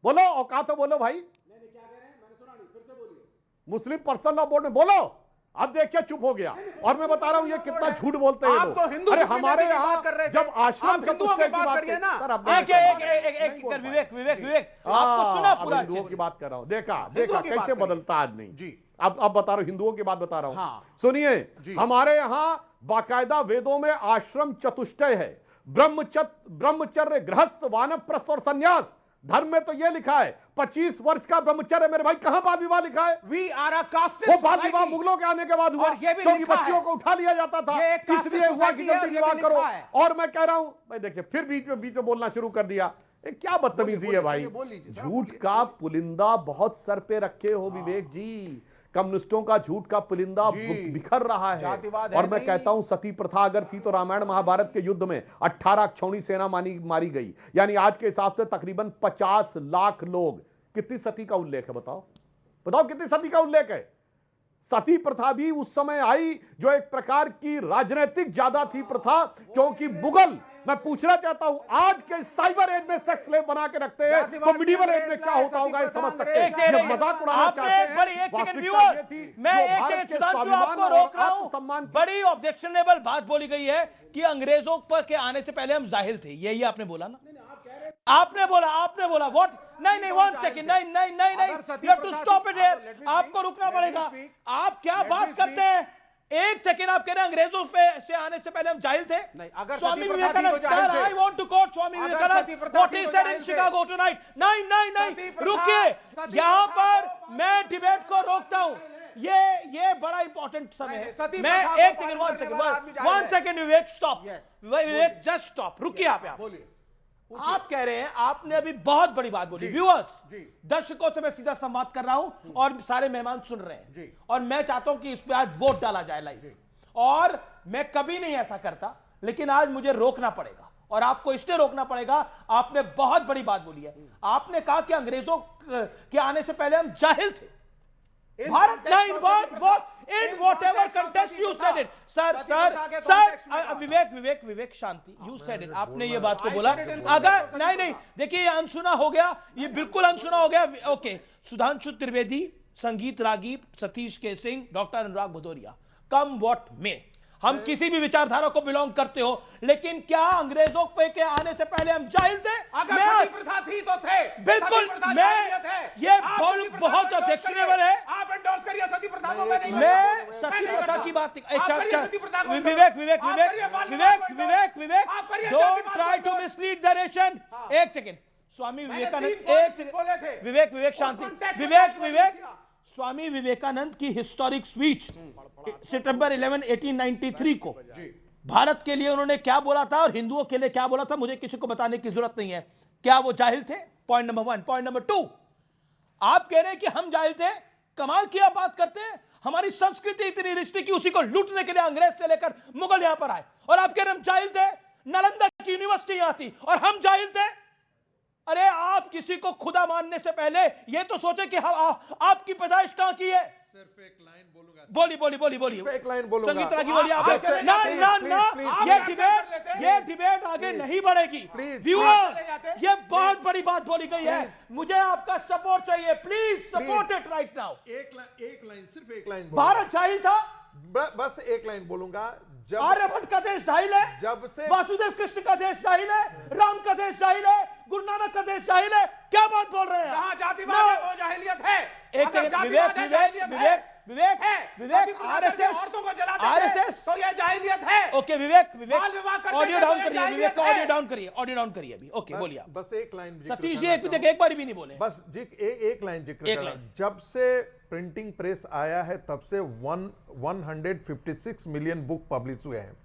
बोलो, औकात तो बोलो भाई। क्या कह रहे हैं? मैंने सुना नहीं, फिर से बोलिए। मुस्लिम पर्सनल लॉ बोर्ड में बोलो। अब देखिए चुप हो गया, और मैं बता रहा हूं ये कितना झूठ बोलते हैं। आप तो हिंदू अरे हमारे की बात कर रहे थे, जब आश्रम हिंदुओं की बात करिए ना। विवेक आपको सुना पूरा, हिंदुओं की बात कर रहा हूं। देखा कैसे बदलता आदमी जी। अब बता रहा हूं, हिंदुओं की बात बता रहा हूं। सुनिए, हमारे यहां बाकायदा वेदों में आश्रम चतुष्टय है, ब्रह्मचर्य, गृहस्थ, वानप्रस्थ और संन्यास। धर्म में तो ये लिखा है 25 वर्ष का ब्रह्मचर्य। मेरे भाई, कहां बाल विवाह लिखा है? We are a caste. वो बाल विवाह मुगलों के आने के बाद हुआ, क्योंकि बच्चियों को उठा लिया जाता था, इसलिए हुआ कि जल्दी विवाह करो। और मैं कह रहा हूं भाई, देखिए फिर बीच में बोलना शुरू कर दिया। क्या बदतमीजी है भाई। झूठ का पुलिंदा बहुत सर पे रखे हो विवेक जी। कम्युनिस्टों का झूठ का पुलिंदा बिखर रहा है। और मैं कहता हूं, सती प्रथा अगर थी तो रामायण महाभारत के युद्ध में 18 क्षौणी सेना मारी गई, यानी आज के हिसाब से तकरीबन 50 लाख लोग। कितनी सती का उल्लेख है? बताओ कितनी सती का उल्लेख है? सती प्रथा भी उस समय आई जो एक प्रकार की राजनीतिक ज्यादा थी प्रथा, क्योंकि मुगल, मैं पूछना चाहता हूं, आज के साइबर एज में सेक्स स्लेव बना के रखते हैं, तो मिडिवल एज में क्या होता होगा, समझ सकते हैं। मजाक उड़ाना चाहते हैं। मैं एक सेकंड सुधांशु आपको रोक रहा हूं। बड़ी ऑब्जेक्शनेबल बात बोली गई है कि अंग्रेजों पर के आने से पहले हम जाहिल थे, यही आपने बोला ना? आपने बोला व्हाट? नहीं, 1 सेकंड, नहीं, you have to stop it here. आपको रुकना पड़ेगा। आप क्या बात करते हैं? 1 सेकंड, आप कह रहे हैं अंग्रेजों से आने से पहले हम जाहिल थे? Swami Vivekananda, I want to quote Swami Vivekananda, what he said in Chicago tonight. नहीं, रुकिए, यहां पर मैं डिबेट को रोकता हूं। ये बड़ा इंपॉर्टेंट समय है। मैं 1 सेकंड, विवेक स्टॉप, विवेक जस्ट स्टॉप, रुकिए आप बोलिए। आप कह रहे हैं, आपने अभी बहुत बड़ी बात बोली। व्यूअर्स, दर्शकों से मैं सीधा संवाद कर रहा हूं और सारे मेहमान सुन रहे हैं, और मैं चाहता हूं कि इस पे आज वोट डाला जाए लाइव। और मैं कभी नहीं ऐसा करता, लेकिन आज मुझे रोकना पड़ेगा, और आपको इसलिए रोकना पड़ेगा, आपने बहुत बड़ी बात बोली है। आपने कहा कि अंग्रेजों के आने से पहले हम जाहिल थे। भारत नहीं, in whatever contest you said it, sir, Vivek Shanti, you said it, आपने ये बात को बोला। अगर नहीं, देखिए ये अनसुना हो गया, ये बिल्कुल अनसुना हो गया। ओके, सुधांशु त्रिवेदी, संगीत रागी, सतीश के Singh, doctor Anurag Bhadauria, come what में, हम किसी भी विचारधारा को बिलोंग करते हो, लेकिन क्या अंग्रेजों के आने से पहले हम जाहिल थे? अगर सती प्रथा थी तो थे, बिल्कुल। ये बहुत ऑब्जेक्शनेबल है। आप एंडोर्स करिए सती प्रथा को। मैं सती प्रथा की बात Vivek, don't try to mislead the nation. 1 second, Swami Vivekananda, Vivek शांति, स्वामी विवेकानंद की हिस्टोरिक स्पीच सितंबर 11, 1893 को भारत के लिए उन्होंने क्या बोला था और हिंदुओं के लिए क्या बोला था, मुझे किसी को बताने की जरूरत नहीं है। क्या वो जाहिल थे? Point number 1। पॉइंट नंबर 2, आप कह रहे हैं कि हम जाहिल थे। कमाल की आप बात करते हैं। हमारी संस्कृति इतनी रिच थी कि उसी को लूटने के लिए अंग्रेज से लेकर मुगल यहां पर आए, और आप कह रहे हैं हम जाहिल थे। नालंदा की यूनिवर्सिटी यहां थी और हम जाहिल थे। अरे आप किसी को खुदा मानने से पहले ये तो सोचे कि आपकी पैदाइश कहां की है। सिर्फ एक लाइन बोलूंगा। बोलिए। एक लाइन बोलूंगा। संगीत रागी बोलिए आप। ये डिबेट आगे नहीं बढ़ेगी। व्यूअर्स, ये बहुत बड़ी बात बोली गई है, मुझे आपका सपोर्ट चाहिए। Please support it right now. एक लाइन, सिर्फ एक लाइन। भारत जाहिल था, बस एक लाइन बोलूंगा। आर्यभट्ट का देश जाहिल है, जब से वासुदेव कृष्ण का देश जाहिल है, राम का देश जाहिल है, गुरु नानक का देश जाहिल है। क्या बात बोल रहे हैं? जहां जातिवाद है वो जाहिलियत है। एक सेकंड, विवेक, आरएसएस तो ये जाहिलियत है। ओके विवेक, ऑडियो डाउन करिए, विवेक का ऑडियो डाउन करिए अभी। ओके बोलिए। बस एक लाइन सतीश जी, एक बार भी नहीं बोले। बस एक लाइन जिक्र करना। जब से प्रिंटिंग प्रेस आया है तब से 156 मिलियन बुक पब्लिश हुए हैं।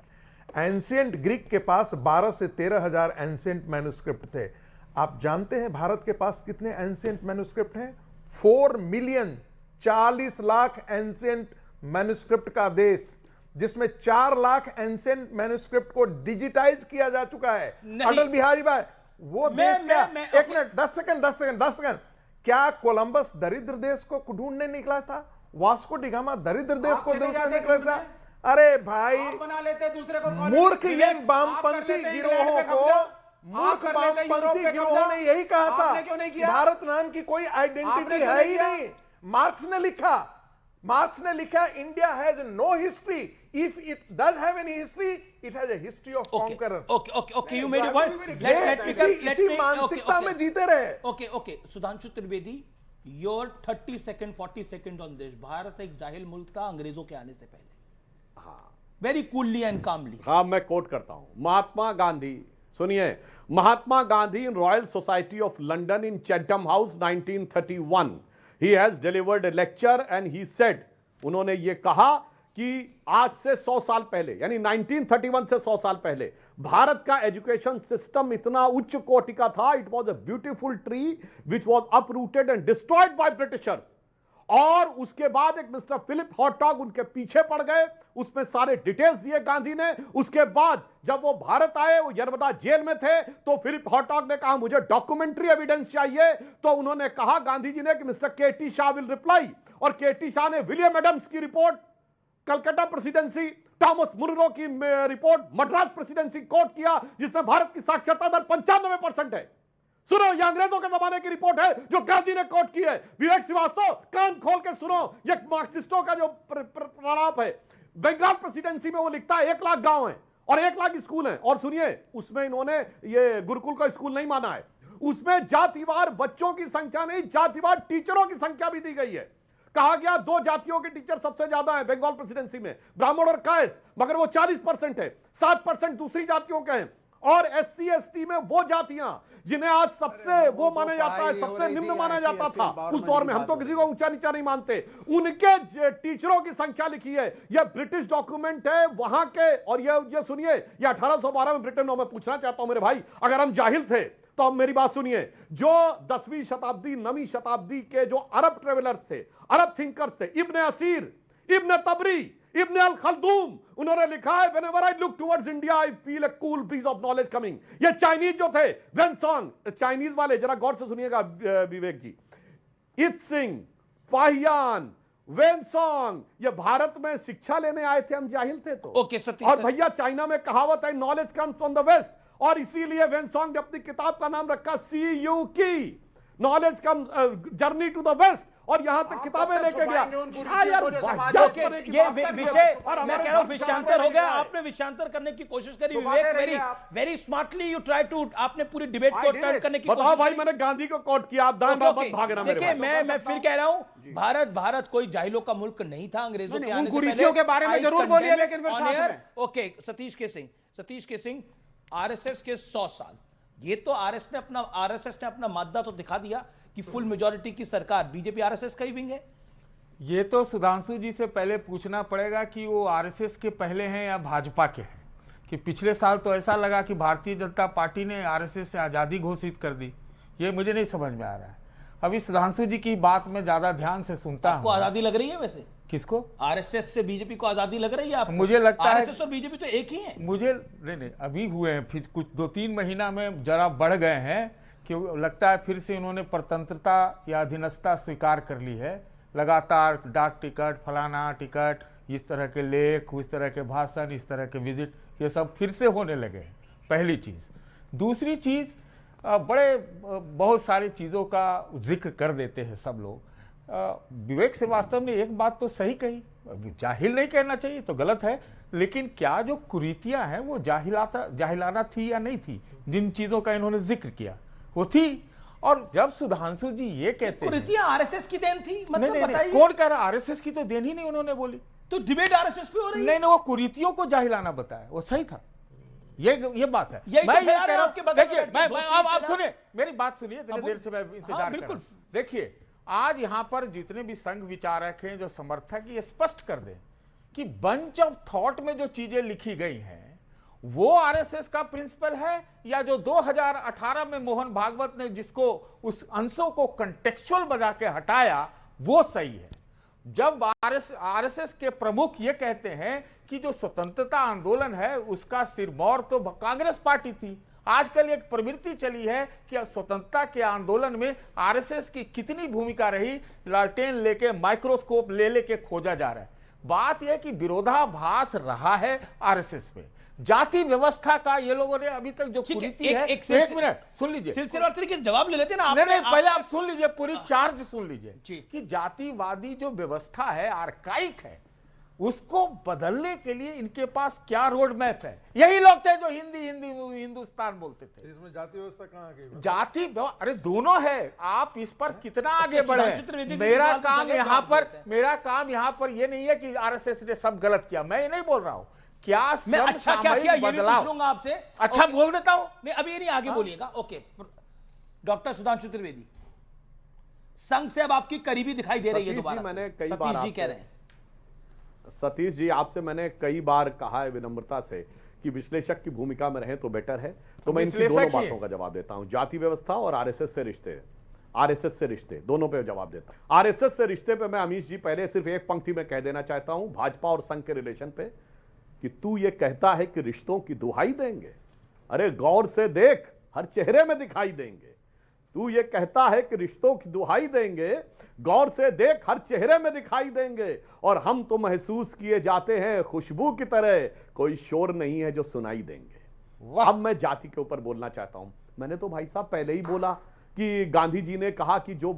एंशिएंट ग्रीक के पास 12 से 13,000 एंशिएंट मैन्युस्क्रिप्ट थे। आप जानते हैं भारत के पास कितने एंशिएंट मैन्युस्क्रिप्ट हैं? 4 मिलियन, 40 लाख एंशिएंट मैन्युस्क्रिप्ट का देश, जिसमें 4 लाख एंशिएंट मैन्युस्क्रिप्ट को डिजिटाइज किया जा चुका है। अटल बिहारी भाई, वो देश क्या? एक मिनट, 10 सेकंड। क्या कोलंबस दरिद्र देश को ढूंढने निकला था? वास्को डिगामा दरिद्र देश को ढूंढने निकला था? अरे भाई, बना लेते दूसरे को। मूर्ख इन वामपंथी गिरोहों को, मूर्ख वामपंथी गिरोहों ने यही कहा था, भारत नाम की कोई आइडेंटिटी है ही नहीं। मार्क्स ने लिखा India has no history, if it does have any history it has a history of conquerors. Okay, you made a point. इसी मानसिकता में जीते रहे। Okay, Sudhanshu Trivedi, your 30 second 40 second on this. Bharat एक जाहिल मुल्क था अंग्रेजों के आने से पहले। हाँ, वेरी कूलली एंड कामली। हाँ, मैं कोट करता हूं महात्मा गांधी। सुनिए, Mahatma Gandhi in Royal Society of London in Chatham House 1931 he has delivered a lecture and he said, उन्होंने ये कहा कि आज से 100 साल पहले, यानी 1931 से 100 साल पहले भारत का एजुकेशन सिस्टम इतना उच्च कोटि का था। It was a beautiful tree which was uprooted and destroyed by Britishers. और उसके बाद एक मिस्टर फिलिप हॉटॉग उनके पीछे पड़ गए, उसमें सारे डिटेल्स दिए गांधी ने। उसके बाद जब वो भारत आए, वो यरवदा जेल में थे, तो फिलिप हॉटॉग ने कहा मुझे डॉक्यूमेंट्री एविडेंस चाहिए। तो उन्होंने कहा गांधी जी ने कि mister KT Shah will reply, और केटी शाह ने विलियम एडम्स की report, Calcutta presidency, Thomas Munro की रिपोर्ट, मद्रास प्रेसिडेंसी कोट किया, जिसमें भारत की साक्षरता दर 95% है। सुनो, यह अंग्रेजों के जमाने की रिपोर्ट है जो गांधी ने कोट की है। विवेक श्रीवास्तव, कान खोल के सुनो, यह मार्क्सिस्टों का जो प्रलाप है। बंगाल प्रेसिडेंसी में वो लिखता है 1 लाख गांव है और 1 लाख स्कूल हैं, और सुनिए उसमें इन्होंने ये गुरुकुल का स्कूल नहीं माना है, उसमें जातिवार बच्चों की संख्या नहीं, जातिवार टीचरों की संख्या भी दी गई है। कहा गया 2 जातियों के टीचर सबसे ज्यादा है बंगाल प्रेसिडेंसी में, ब्राह्मण और कायस्थ, मगर वो 40% है, 7% दूसरी जातियों के हैं। और SC ST में वो जातियां जिन्हें आज सबसे वो माना जाता है, सबसे निम्न माना जाता था उस दौर में, हम तो किसी को ऊंचा नीचा नहीं मानते, उनके टीचरों की संख्या लिखी है। यह ब्रिटिश डॉक्यूमेंट है वहां के। और ये सुनिए, यह 1812 में ब्रिटेन में। मैं पूछना चाहता हूं मेरे भाई, अगर हम जाहिल थे तो अब मेरी बात सुनिए, जो 10वीं शताब्दी 9वीं शताब्दी के जो अरब ट्रेवलर्स थे, अरब थिंकर्स थे, इब्न असीर, इब्न तबरी, इब्न अल खल्दूम, उन्होंने लिखा है whenever I look towards India I feel a cool breeze of knowledge coming। ये चाइनीज जो थे, वेनसोंग, चाइनीज वाले, जरा गौर से सुनिएगा विवेक जी, इत सिंह, फाहियान, वेनसोंग, ये भारत में शिक्षा लेने आए थे, हम जाहिल थे तो। ओके सतीश, और भैया चाइना में कहावत है knowledge comes from the west, और इसीलिए वेनसोंग ने अपनी किताब का नाम रखा CU की, knowledge come journey to the west. और यहां तक किताबें लेके गया। ये विषय मैं कह रहा हूं विषयांतर हो गया, आपने विषयांतर करने की कोशिश करी Vivek, very smartly you try to, आपने पूरी डिबेट को टर्न करने की कोशिश भाई, मैंने गांधी को कोट किया, आप दान मत भागना। देखिए मैं फिर कह रहा हूं, भारत कोई जाहिलों का मुल्क नहीं था अंग्रेजों के आने से पहले। के बारे में जरूर बोलिए, लेकिन ओके सतीश के सिंह, RSS के 100 साल, ये तो RSS ने अपना मादा तो दिखा दिया कि फुल मेजॉरिटी की सरकार बीजेपी RSS का ही विंग है। ये तो सुधांशु जी से पहले पूछना पड़ेगा कि वो RSS के पहले हैं या भाजपा के हैं, कि पिछले साल तो ऐसा लगा कि भारतीय जनता पार्टी ने RSS से आज़ादी घोषित कर दी। ये मुझे नहीं समझ में आ रहा है। अभी सुधांशु जी की बात में ज़्यादा ध्यान से सुनता हूँ। आपको आज़ादी लग रही है वैसे? किसको? RSS से बीजेपी को आज़ादी लग रही है आपको? मुझे लगता है RSS और बीजेपी तो एक ही है। मुझे नहीं, अभी हुए हैं, फिर कुछ 2-3 महीना में जरा बढ़ गए हैं, कि लगता है फिर से इन्होंने परतंत्रता या अधीनस्थता स्वीकार कर ली है। लगातार डाक टिकट, फलाना टिकट, इस तरह के लेख, उस तरह के भाषण, इस तरह के विजिट, ये सब फिर से होने लगे हैं, पहली चीज़। दूसरी चीज़, बहुत सारी चीज़ों का जिक्र कर देते हैं सब लोग। विवेक श्रीवास्तव ने एक बात तो सही कही, जाहिल नहीं कहना चाहिए तो गलत है, लेकिन क्या जो कुरीतियाँ हैं वो जाहिलाना थी या नहीं थी? जिन चीज़ों का इन्होंने जिक्र किया वो थी। और जब सुधांशु जी ये कहते हैं RSS की देन थी, मतलब बताइए। कौन कह रहा? RSS की तो देन ही नहीं उन्होंने बोली, तो डिबेट RSS पे हो रही है। नहीं, वो कुरीतियों को जाहिलाना बताया, वो सही था। ये बात है। मैं ये कह रहा हूं, देखिए आप सुनिए मेरी बात, सुनिए, इतनी देर से मैं इंतजार कर रहा हूं। देखिए, आज यहां पर जितने भी संघ विचारक हैं, जो समर्थक, ये स्पष्ट कर दें कि बंच ऑफ थॉट में जो चीजें लिखी गई हैं वो RSS का प्रिंसिपल है, या जो 2018 में मोहन भागवत ने जिसको उस अंशों को कंटेक्चुअल बना के हटाया वो सही है। जब RSS के प्रमुख ये कहते हैं कि जो स्वतंत्रता आंदोलन है उसका सिरमौर तो कांग्रेस पार्टी थी। आजकल एक प्रवृत्ति चली है कि स्वतंत्रता के आंदोलन में RSS की कितनी भूमिका रही, लालटेन लेके, माइक्रोस्कोप ले लेके खोजा जा रहा है। बात यह कि विरोधाभास रहा है RSS में। जाति व्यवस्था का ये लोगों ने अभी तक जो कुरीति है, एक मिनट सुन लीजिए, सिलसिलेवार तरीके से जवाब ले लेते ना आप। नहीं, पहले आप सुन लीजिए, पूरी चार्ज सुन लीजिए कि जातिवादी जो व्यवस्था है, आर्काइक है, उसको बदलने के लिए इनके पास क्या रोड मैप है? यही लोग थे जो हिंदुस्तान बोलते थे। इसमें जाति व्यवस्था कहाँ गई? जाति, अरे दोनों है। आप इस पर कितना आगे बढ़े? मेरा काम यहाँ पर ये नहीं है कि RSS ने सब गलत किया, मैं ये नहीं बोल रहा हूं। क्या अच्छा क्या किया ये भी पूछ लूंगा आपसे। अच्छा बोल देता हूं। नहीं, अभी ये नहीं, आगे बोलिएगा। ओके, डॉक्टर सुधांशु त्रिवेदी, संघ से अब आपकी करीबी दिखाई दे रही है दोबारा। मैंने कई बार सतीश जी कह रहे हैं, सतीश जी आपसे मैंने कई बार कहा है विनम्रता से कि विश्लेषक की भूमिका में रहें तो बेटर है। तो मैं इनकी दोनों बातों का जवाब देता हूं, जाति व्यवस्था और RSS से रिश्ते। आरएसएस से रिश्ते, दोनों पे जवाब देता हूं। आरएसएस से रिश्ते पे मैं अमीश जी पहले सिर्फ एक पंक्ति में कह देना चाहता हूं भाजपा और संघ के रिलेशन पे, कि तू ये कहता है कि रिश्तों की दुहाई देंगे, अरे गौर से देख हर चेहरे में दिखाई देंगे। तू ये कहता है कि रिश्तों की दुहाई देंगे, गौर से देख हर चेहरे में दिखाई देंगे, और हम तो महसूस किए जाते हैं खुशबू की तरह, कोई शोर नहीं है जो सुनाई देंगे। अब मैं जाति के ऊपर बोलना चाहता हूं। मैंने तो भाई साहब पहले ही बोला कि गांधी जी ने कहा कि जो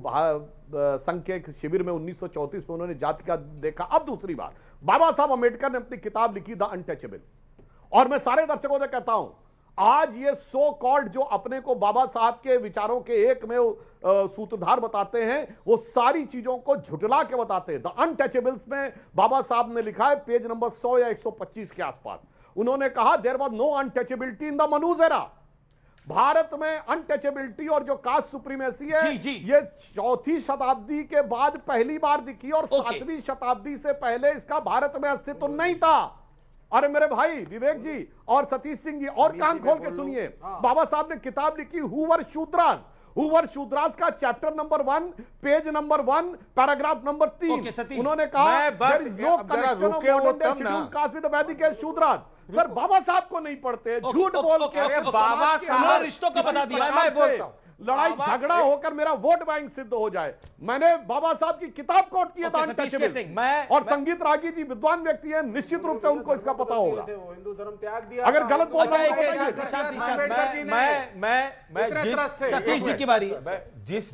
संघ के शिविर में 1934 में उन्होंने जाति का देखा। अब दूसरी बात, बाबा साहब अम्बेडकर ने अपनी किताब लिखी द अनटचेबल, और मैं सारे दर्शकों से कहता हूं आज ये सो कॉल्ड जो अपने को बाबा साहब के विचारों के एक में सूत्रधार बताते हैं, वो सारी चीजों को झुटला के बताते हैं। द अनटचेबल्स में बाबा साहब ने लिखा है पेज नंबर 100 या 125 के आसपास, उन्होंने कहा there was no untouchability in the Manu's era. Bharat में अनटचेबिलिटी और जो कास्ट सुप्रीमेसी है ये 4वीं शताब्दी के बाद पहली बार दिखी, और 7वीं शताब्दी से पहले इसका भारत में अस्तित्व नहीं था। अरे मेरे भाई विवेक जी और सतीश सिंह जी, और कान खोल के सुनिए, बाबा साहब ने किताब लिखी हुवर शूद्रास। हुवर शूद्रास का chapter number 1 page number 1 paragraph number 3 उन्होंने कहा शूद्रास। सर बाबा साहब को नहीं पढ़ते, झूठ बोल के बाबा साहब रिश्तों का बता दिया। मैं बोलता हूं लड़ाई झगड़ा होकर मेरा वोट बैंक सिद्ध हो जाए। मैंने बाबा साहब की किताब कोट की है, और संगीत रागी जी विद्वान व्यक्ति हैं, निश्चित रूप से उनको इसका पता होगा। हिंदू धर्म त्याग दिया, अगर गलत बोल रहा सतीश जी की बारी। जिस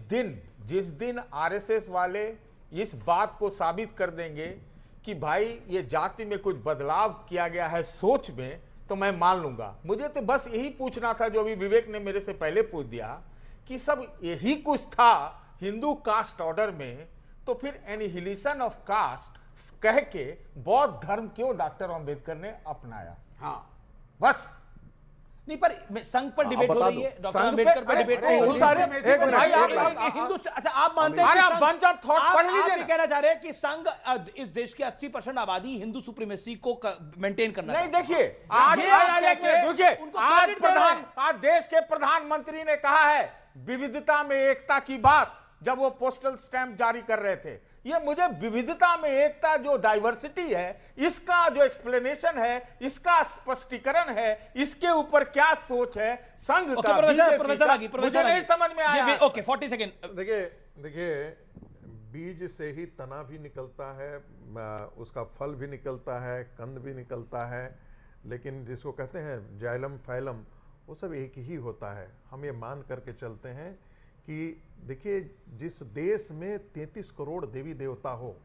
दिन आरएसएस वाले इस बात को साबित कर देंगे कि भाई ये जाति में कुछ बदलाव किया गया है सोच में, तो मैं मान लूंगा। मुझे तो बस यही पूछना था जो अभी विवेक ने मेरे से पहले पूछ दिया कि सब यही कुछ था हिंदू कास्ट ऑर्डर में, तो फिर एनिहिलेशन ऑफ कास्ट कह के बौद्ध धर्म क्यों डॉक्टर अंबेडकर ने अपनाया? हाँ बस नहीं, पर संघ पर डिबेट हो रही है, डॉक्टर अंबेडकर पर डिबेट हो रही है। हिंदू, अच्छा आप मानते हैं आप कहना चाह रहे हैं कि संघ इस देश की 80% आबादी हिंदू सुप्रीमेसी को मेंटेन करना नहीं? देखिए आज देश के प्रधानमंत्री ने कहा है विविधता में एकता की बात, जब वो पोस्टल स्टैंप जारी कर रहे थे। ये मुझे विविधता में एकता जो डाइवर्सिटी है, इसका जो एक्सप्लेनेशन है, इसका स्पष्टीकरण है, इसके ऊपर क्या सोच है संघ का, मुझे नहीं समझ में आया। Okay 40 second. देखिए बीज से ही तना भी निकलता है, उसका फल भी निकलता है, कंद भी निकलता है, लेकिन जिसको कहते हैं जाइलम फाइलम वो सब एक ही होता है। हम ये मान करके चलते हैं कि देखिए जिस देश में 33 करोड़ देवी देवता हो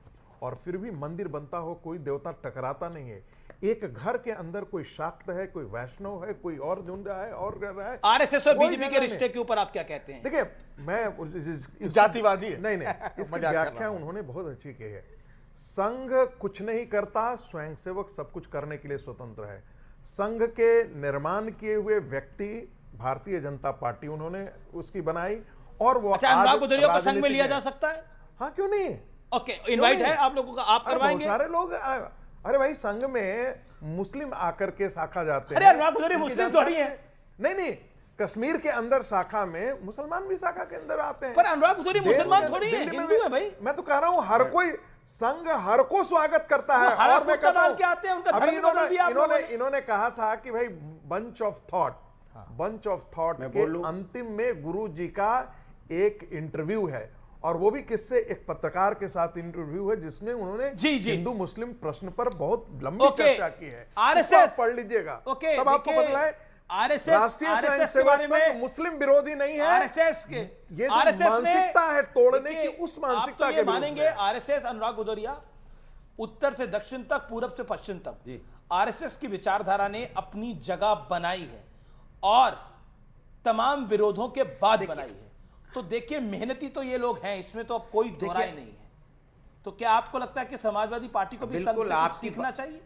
और फिर भी मंदिर बनता हो, कोई देवता टकराता नहीं है। एक घर के अंदर कोई शाक्त है, कोई वैष्णव है, कोई और ढूंढ रहा है और कर रहा है। आरएसएस और बीजेपी के रिश्ते के ऊपर आप क्या कहते हैं? देखिए मैं जातिवादी है। नहीं इसकी व्याख्या उन्होंने बहुत अच्छी की है। संघ कुछ नहीं करता, स्वयंसेवक सब कुछ करने के लिए स्वतंत्र है। संघ के निर्माण किए हुए व्यक्ति भारतीय जनता पार्टी उन्होंने उसकी बनाई, और वो अनुराग भदौरिया को संघ में लिया जा सकता है? हाँ क्यों नहीं? ओके इनवाइट है आप लोगों का, आप करवाएंगे? सारे लोग, अरे भाई संघ में मुस्लिम आकर के शाखा जाते हैं। अरे अनुराग भदौरिया मुस्लिम थोड़ी है। नहीं कश्मीर के अंदर शाखा में मुसलमान भी शाखा के अंदर आते हैं। पर अनुराग भदौरिया मुसलमान थोड़ी है, हिंदू है भाई। मैं तो कह रहा हूँ हर कोई संघ हर को स्वागत करता है। और मैं कहता हूं इन्होंने कहा था कि भाई बंच ऑफ थॉट के अंतिम में गुरु जी का एक इंटरव्यू है, और वो भी किससे? एक पत्रकार के साथ इंटरव्यू है जिसमें उन्होंने हिंदू मुस्लिम प्रश्न पर बहुत लंबी चर्चा की है। आरएसएस पढ़ लीजिएगा, तब आपको बदला है। आरएसएस राष्ट्रीय स्वयंसेवक संघ मुस्लिम विरोधी नहीं है। आरएसएस के ये मानसिकता है तोड़ने की, उस मानसिकता के मानेंगे। आरएसएस, अनुराग भदौरिया, उत्तर से दक्षिण तक, पूरब से पश्चिम तक आरएसएस की विचारधारा ने अपनी जगह बनाई है और तमाम विरोधों के बाद बनाई है। तो देखिए मेहनती तो ये लोग हैं, इसमें तो अब कोई दोहराई नहीं है। तो क्या आपको लगता है कि समाजवादी पार्टी को भी संघ से सीखना चाहिए?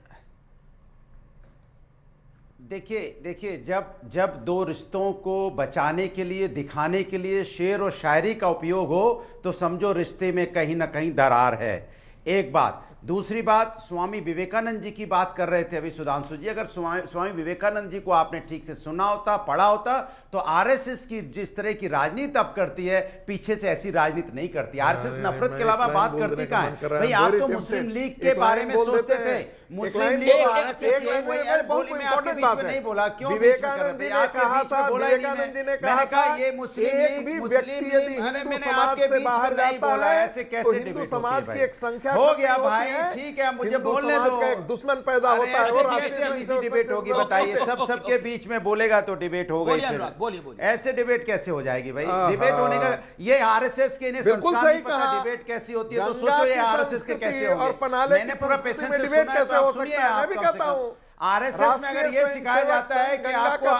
देखिए जब दो रिश्तों को बचाने के लिए, दिखाने के लिए शेर और शायरी का उपयोग हो, तो समझो रिश्ते में कहीं ना कहीं दरार है। एक बात। दूसरी बात, स्वामी विवेकानंद जी की बात कर रहे थे अभी सुधांशु जी, अगर स्वामी विवेकानंद जी को आपने ठीक से सुना होता, पढ़ा होता, तो आरएसएस की जिस तरह की राजनीति अब करती है, पीछे से ऐसी राजनीति नहीं करती। आरएसएस नफरत के अलावा बात करती कहां है भाई? आप तो मुस्लिम लीग के बारे में सोचते थे, मुस्लिम लीग नहीं बोला क्यों? विवेकानंद जी ने कहा था, विवेकानंद जी ने कहा था, एक भी व्यक्ति यदि हिंदू समाज से बाहर जाता है तो हिंदू समाज की एक संख्या हो गया भाई, ठीक है, मुझे बोलने दो। का एक दुश्मन पैदा होता है और राष्ट्रीय डिबेट होगी, बताइए। सबके बीच में बोलेगा तो डिबेट हो गई, फिर ऐसे डिबेट कैसे हो जाएगी भाई? डिबेट होने का ये आरएसएस के बिल्कुल सही कहा। डिबेट कैसी होती है तो सोचो ये आरएसएस के कैसे होगी। और पनाले की संस्कृति में डिबेट कैसे हो सकता है? मैं भी कहता हूं आरएसएस में अगर ये सिखाया जाता है कि आपको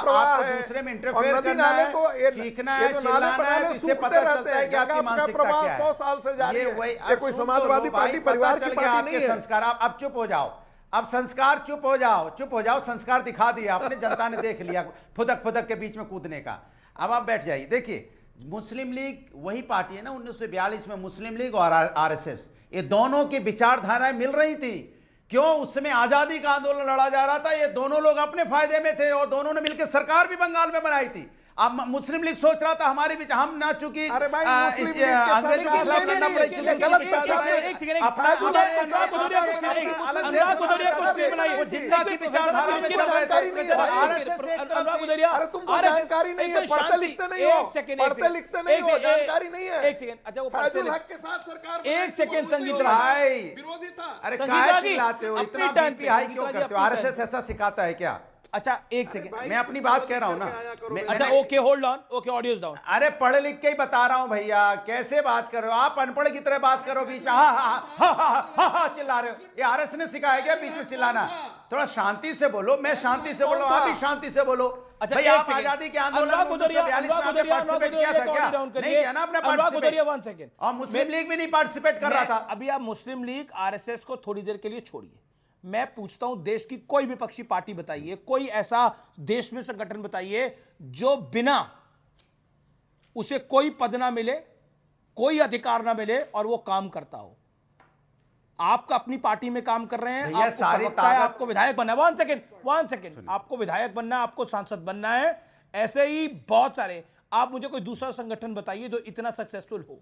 दूसरे में इंटरफेयर करना है, सीखना है, चिल्लाना है, इससे पता चलता है कि आपकी मानसिकता क्या है। 100 साल से जारी है। ये कोई समाजवादी पार्टी, परिवार की पार्टी नहीं है। संस्कार, अब चुप हो जाओ, अब संस्कार चुप हो जाओ, चुप हो जाओ। संस्कार दिखा दिया आपने, जनता ने देख लिया फुदक फुदक के बीच में कूदने का। अब आप बैठ जाइए। देखिए, मुस्लिम लीग वही पार्टी है ना 1942 में, मुस्लिम लीग और आरएसएस, ये दोनों की विचारधाराएं मिल रही थी। क्यों? उस समय आजादी का आंदोलन लड़ा जा रहा था, ये दोनों लोग अपने फायदे में थे और दोनों ने मिलकर सरकार भी बंगाल में बनाई थी। अब मुस्लिम लीग सोच रहा था हमारी बीच हम ना चुकी अरे भाई मुस्लिम लीग के अंग्रेजों के खिलाफ लड़ना पड़ेगा, गलत पैदा है। एक सेकंड, अनुराग गुदरिया को स्क्रीन बनाई, जितना भी विचारधारा में जानकारी नहीं है। अनुराग गुदरिया, अरे तुमको जानकारी नहीं है, पढ़ते लिखते नहीं हो, पढ़ते लिखते नहीं हो, जानकारी नहीं है। एक सेकंड, अच्छा वो फैजुल हक के साथ सरकार, एक सेकंड संगीत भाई विरोधी था। अरे काय चिल्लाते हो, इतना बीपीआई क्यों करते हो? आरएसएस ऐसा सिखाता है क्या? अच्छा एक सेकंड, मैं अपनी बात कह रहा हूं ना। अच्छा okay, hold on, okay, audios down. अरे पढ़ लिख के ही बता रहा हूं भैया, कैसे बात कर रहे हो आप? अनपढ़ की तरह बात करो बीच में, हा चिल्ला रहे हो। ये आरएस ने सिखाया क्या बीच में चिल्लाना? थोड़ा शांति से बोलो। मैं शांति से बोल रहा हूं, आप भी शांति से बोलो। अच्छा भाई आप आजादी के आंदोलन में 1942 में आपने पार्टिसिपेट किया था क्या? नहीं किया ना आपने पार्टिसिपेट। और मुस्लिम लीग भी नहीं पार्टिसिपेट कर रहा था। अभी आप मुस्लिम लीग आरएसएस को थोड़ी देर के लिए छोड़िए, मैं पूछता हूं देश की कोई विपक्षी पार्टी बताइए, कोई ऐसा देश में संगठन बताइए जो बिना उसे कोई पद ना मिले, कोई अधिकार ना मिले और वो काम करता हो। आपका अपनी पार्टी में काम कर रहे हैं, आपको प्रवक्ता है, आपको विधायक बनना है। वन सेकेंड, आपको विधायक बनना है, आपको सांसद बनना है, ऐसे ही बहुत सारे। आप मुझे कोई दूसरा संगठन बताइए जो इतना सक्सेसफुल हो।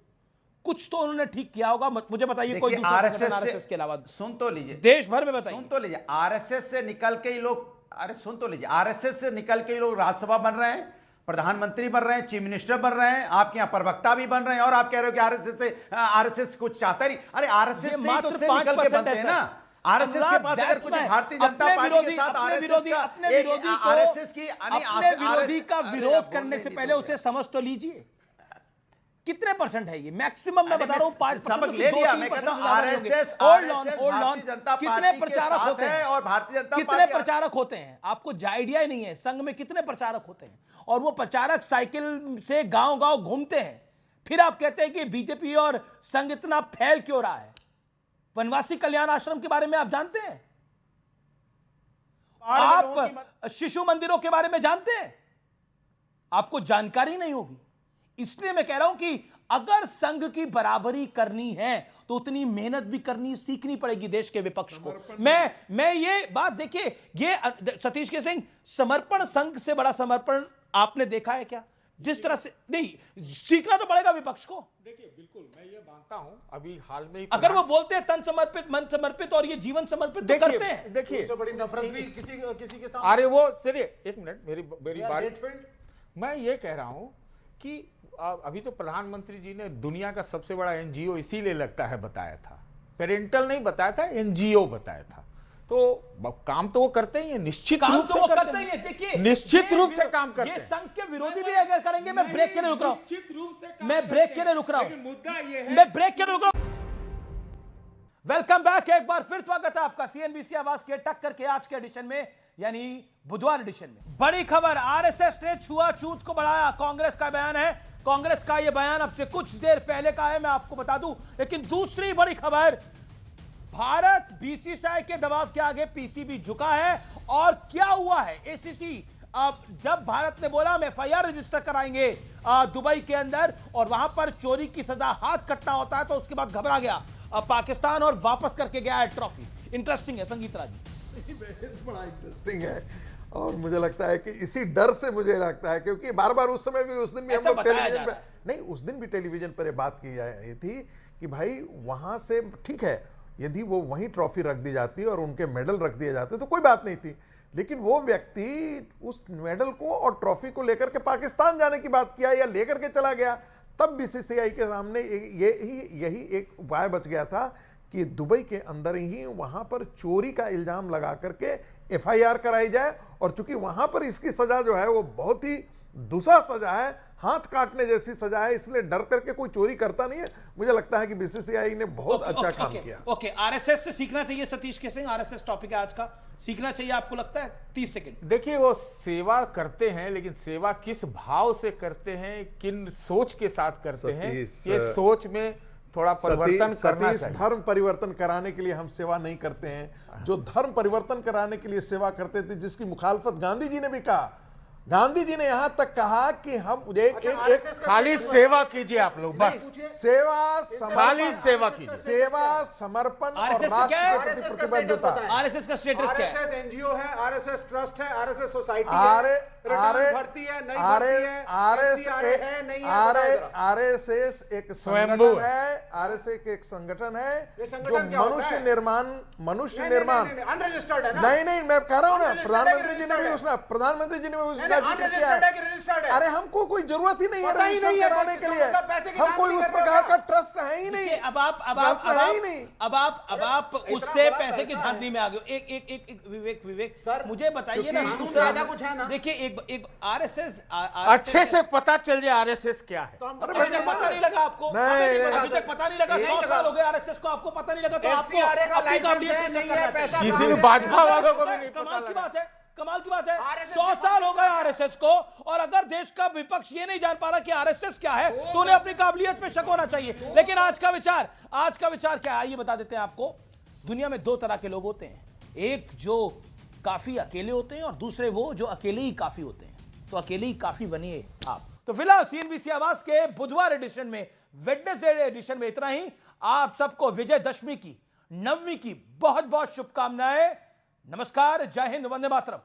कुछ तो उन्होंने ठीक किया होगा, मुझे बताइए कोई दूसरा संगठन आरएसएस के अलावा। सुन तो लीजिए, देश भर में बताइए। सुन तो लीजिए, आरएसएस से निकल के ही लोग, अरे सुन तो लीजिए, आरएसएस से निकल के ही लोग राज्यसभा बन रहे हैं, प्रधानमंत्री बन रहे हैं, चीफ मिनिस्टर बन रहे हैं, आपके यहाँ प्रवक्ता भी बन रहे हैं, और आप कह रहे हो कि आरएसएस कुछ चाहता नहीं। अरे आरएसएस से ही तो निकल के बनते हैं ना। आरएसएस के पास अगर कुछ भारतीय जनता पार्टी के साथ आरएसएस की अपने विरोधी का विरोध करने से पहले उसे समझ तो लीजिए कितने परसेंट है ये। मैक्सिमम मैं बता रहा हूं 5% ले लिया। मैं कहता हूं आरएसएस कितने प्रचारक होते हैं और भारतीय जनता कितने प्रचारक होते हैं, आपको आइडिया ही नहीं है। संघ में कितने प्रचारक होते हैं और वो प्रचारक साइकिल से गांव-गांव घूमते हैं। फिर आप कहते हैं कि बीजेपी और संघ इतना फैल क्यों रहा है। वनवासी कल्याण आश्रम के बारे में आप जानते हैं? आप शिशु मंदिरों के बारे में जानते हैं? आपको जानकारी नहीं होगी। इसलिए मैं कह रहा हूं कि अगर संघ की बराबरी करनी है तो उतनी मेहनत भी करनी सीखनी पड़ेगी देश के विपक्ष को। मैं ये बात देखिए, ये सतीश के सिंह, समर्पण संघ से बड़ा समर्पण आपने देखा है क्या? जिस तरह से नहीं, सीखना तो पड़ेगा विपक्ष को। देखिए बिल्कुल मैं ये मानता हूं, अभी हाल में अगर वो बोलते हैं तन समर्पित, मन समर्पित और ये जीवन समर्पित तो करते हैं। देखिए बड़ी नफरत भी किसी के साथ। अरे वो चलिए एक मिनट, मेरी बात। मैं ये कह रहा हूं कि अभी तो प्रधानमंत्री जी ने दुनिया का सबसे बड़ा एनजीओ इसीलिए लगता है बताया था, पेरेंटल नहीं बताया था, एनजीओ बताया था। तो काम तो वो करते ही है, निश्चित रूप से करते ही है। देखिए निश्चित रूप से काम करते हैं। ये संघ के विरोधी भी अगर करेंगे, मैं ब्रेक के लिए रुक रहा हूं, निश्चित रूप से मैं ब्रेक के लिए रुक रहा हूं, मुद्दा ये है, मैं ब्रेक के लिए रुक रहा हूं। वेलकम बैक, एक बार फिर स्वागत है आपका सीएनबीसी आवाज के टक्कर के आज के एडिशन में, यानी बुधवार एडिशन में। बड़ी खबर, आरएसएस ने छुआछूत को बढ़ाया, कांग्रेस का बयान है। कांग्रेस का यह बयान अब से कुछ देर पहले का है, मैं आपको बता दूं। लेकिन दूसरी बड़ी खबर, भारत बीसीसीआई के दबाव के आगे पीसीबी झुका है। और क्या हुआ है, एसीसी अब जब भारत ने बोला हम एफआईआर रजिस्टर कराएंगे दुबई के अंदर और वहां पर चोरी की सजा हाथ कटना होता है, तो उसके बाद घबरा गया। अब पाकिस्तान और वापस करके गया है ट्रॉफी। इंटरेस्टिंग है संगीत राज जी। बड़ा इंटरेस्टिंग है और मुझे लगता है कि इसी डर से मुझे लगता है, क्योंकि बार बार उस समय भी, उस दिन भी हम लोग टेलीविजन पर नहीं, उस दिन भी टेलीविजन पर बात की जा रही थी कि भाई वहां से ठीक है, यदि वो वहीं ट्रॉफी रख दी जाती और उनके मेडल रख दिए जाते तो कोई बात नहीं थी, लेकिन वो व्यक्ति उस मेडल को और ट्रॉफी को लेकर के पाकिस्तान जाने की बात किया या लेकर के चला गया, तब बीसीसीआई के सामने यही एक उपाय बच गया था कि दुबई के अंदर ही वहां पर चोरी का इल्जाम लगा करके एफआईआर कराई जाए, और चूंकि वहां पर इसकी सजा जो है वो बहुत ही दूसरा सजा है, हाथ काटने जैसी सजा है, इसलिए डर करके कोई चोरी करता नहीं है। मुझे लगता है कि बीसीसीआई ने बहुत अच्छा काम किया। ओके, आरएसएस से सीखना चाहिए सतीश के सिंह, आरएसएस टॉपिक है आज का, सीखना चाहिए आपको लगता है? 30 सेकंड। देखिए, वो सेवा करते हैं, लेकिन सेवा किस भाव से करते हैं, किन सोच के साथ करते हैं, ये सोच में थोड़ा परिवर्तन करना चाहिए। धर्म परिवर्तन कराने के लिए हम सेवा नहीं करते हैं, जो धर्म परिवर्तन कराने के लिए सेवा करते थे, जिसकी मुखालफत गांधी जी ने भी कहा। गांधी जी ने यहां तक कहा कि हम एक खाली सेवा कीजिए आप लोग, बस सेवा, खाली सेवा कीजिए, सेवा, समर्पण और राष्ट्र के प्रति प्रतिबद्धता। आरएसएस का स्टेटस क्या है? आरएसएस एनजीओ है, आरएसएस ट्रस्ट है, आरएसएस सोसाइटी है, आरएसएस एक संगठन है, आरएसएस एक संगठन है जो मनुष्य निर्माण अनरजिस्टर्ड है ना? नहीं, मैं कह रहा हूं ना, प्रधानमंत्री जी ने भी उसका जिक्र किया है। अरे हमको कोई जरूरत ही नहीं है रजिस्टर कराने के लिए, हम कोई उस प्रकार का ट्रस्ट है ही नहीं। अब आप उससे पैसे की धांधली में आ गए। एक विवेक सर मुझे बताइए ना, कुछ है ना? देखिए एक आरएसएस अच्छे से पता चल जाए आरएसएस क्या है। पता नहीं लगा आपको? अभी तक पता नहीं लगा? 100 साल हो गए आरएसएस को, आपको पता नहीं लगा? तो आपको अपनी काबिलियत नहीं है, किसी भाजपा वालों को भी नहीं पता। कमाल की बात है 100 साल हो गए आरएसएस को, और अगर देश का विपक्ष ये नहीं जान पा रहा कि आरएसएस क्या है, तो उन्हें अपनी काबिलियत पे शक होना चाहिए। लेकिन आज का विचार क्या है, आइए बता देते हैं आपको। दुनिया में 2 तरह के लोग होते हैं, एक जो काफी अकेले होते हैं और दूसरे वो जो अकेले ही काफी होते हैं। तो अकेले ही काफी बनिए आप। तो फिलहाल सीएनबीसी आवाज के बुधवार एडिशन में, वेडनेसडे एडिशन में इतना ही। आप सबको विजयदशमी की, नवमी की बहुत बहुत शुभकामनाएं। नमस्कार, जय हिंद, वंदे मातरम।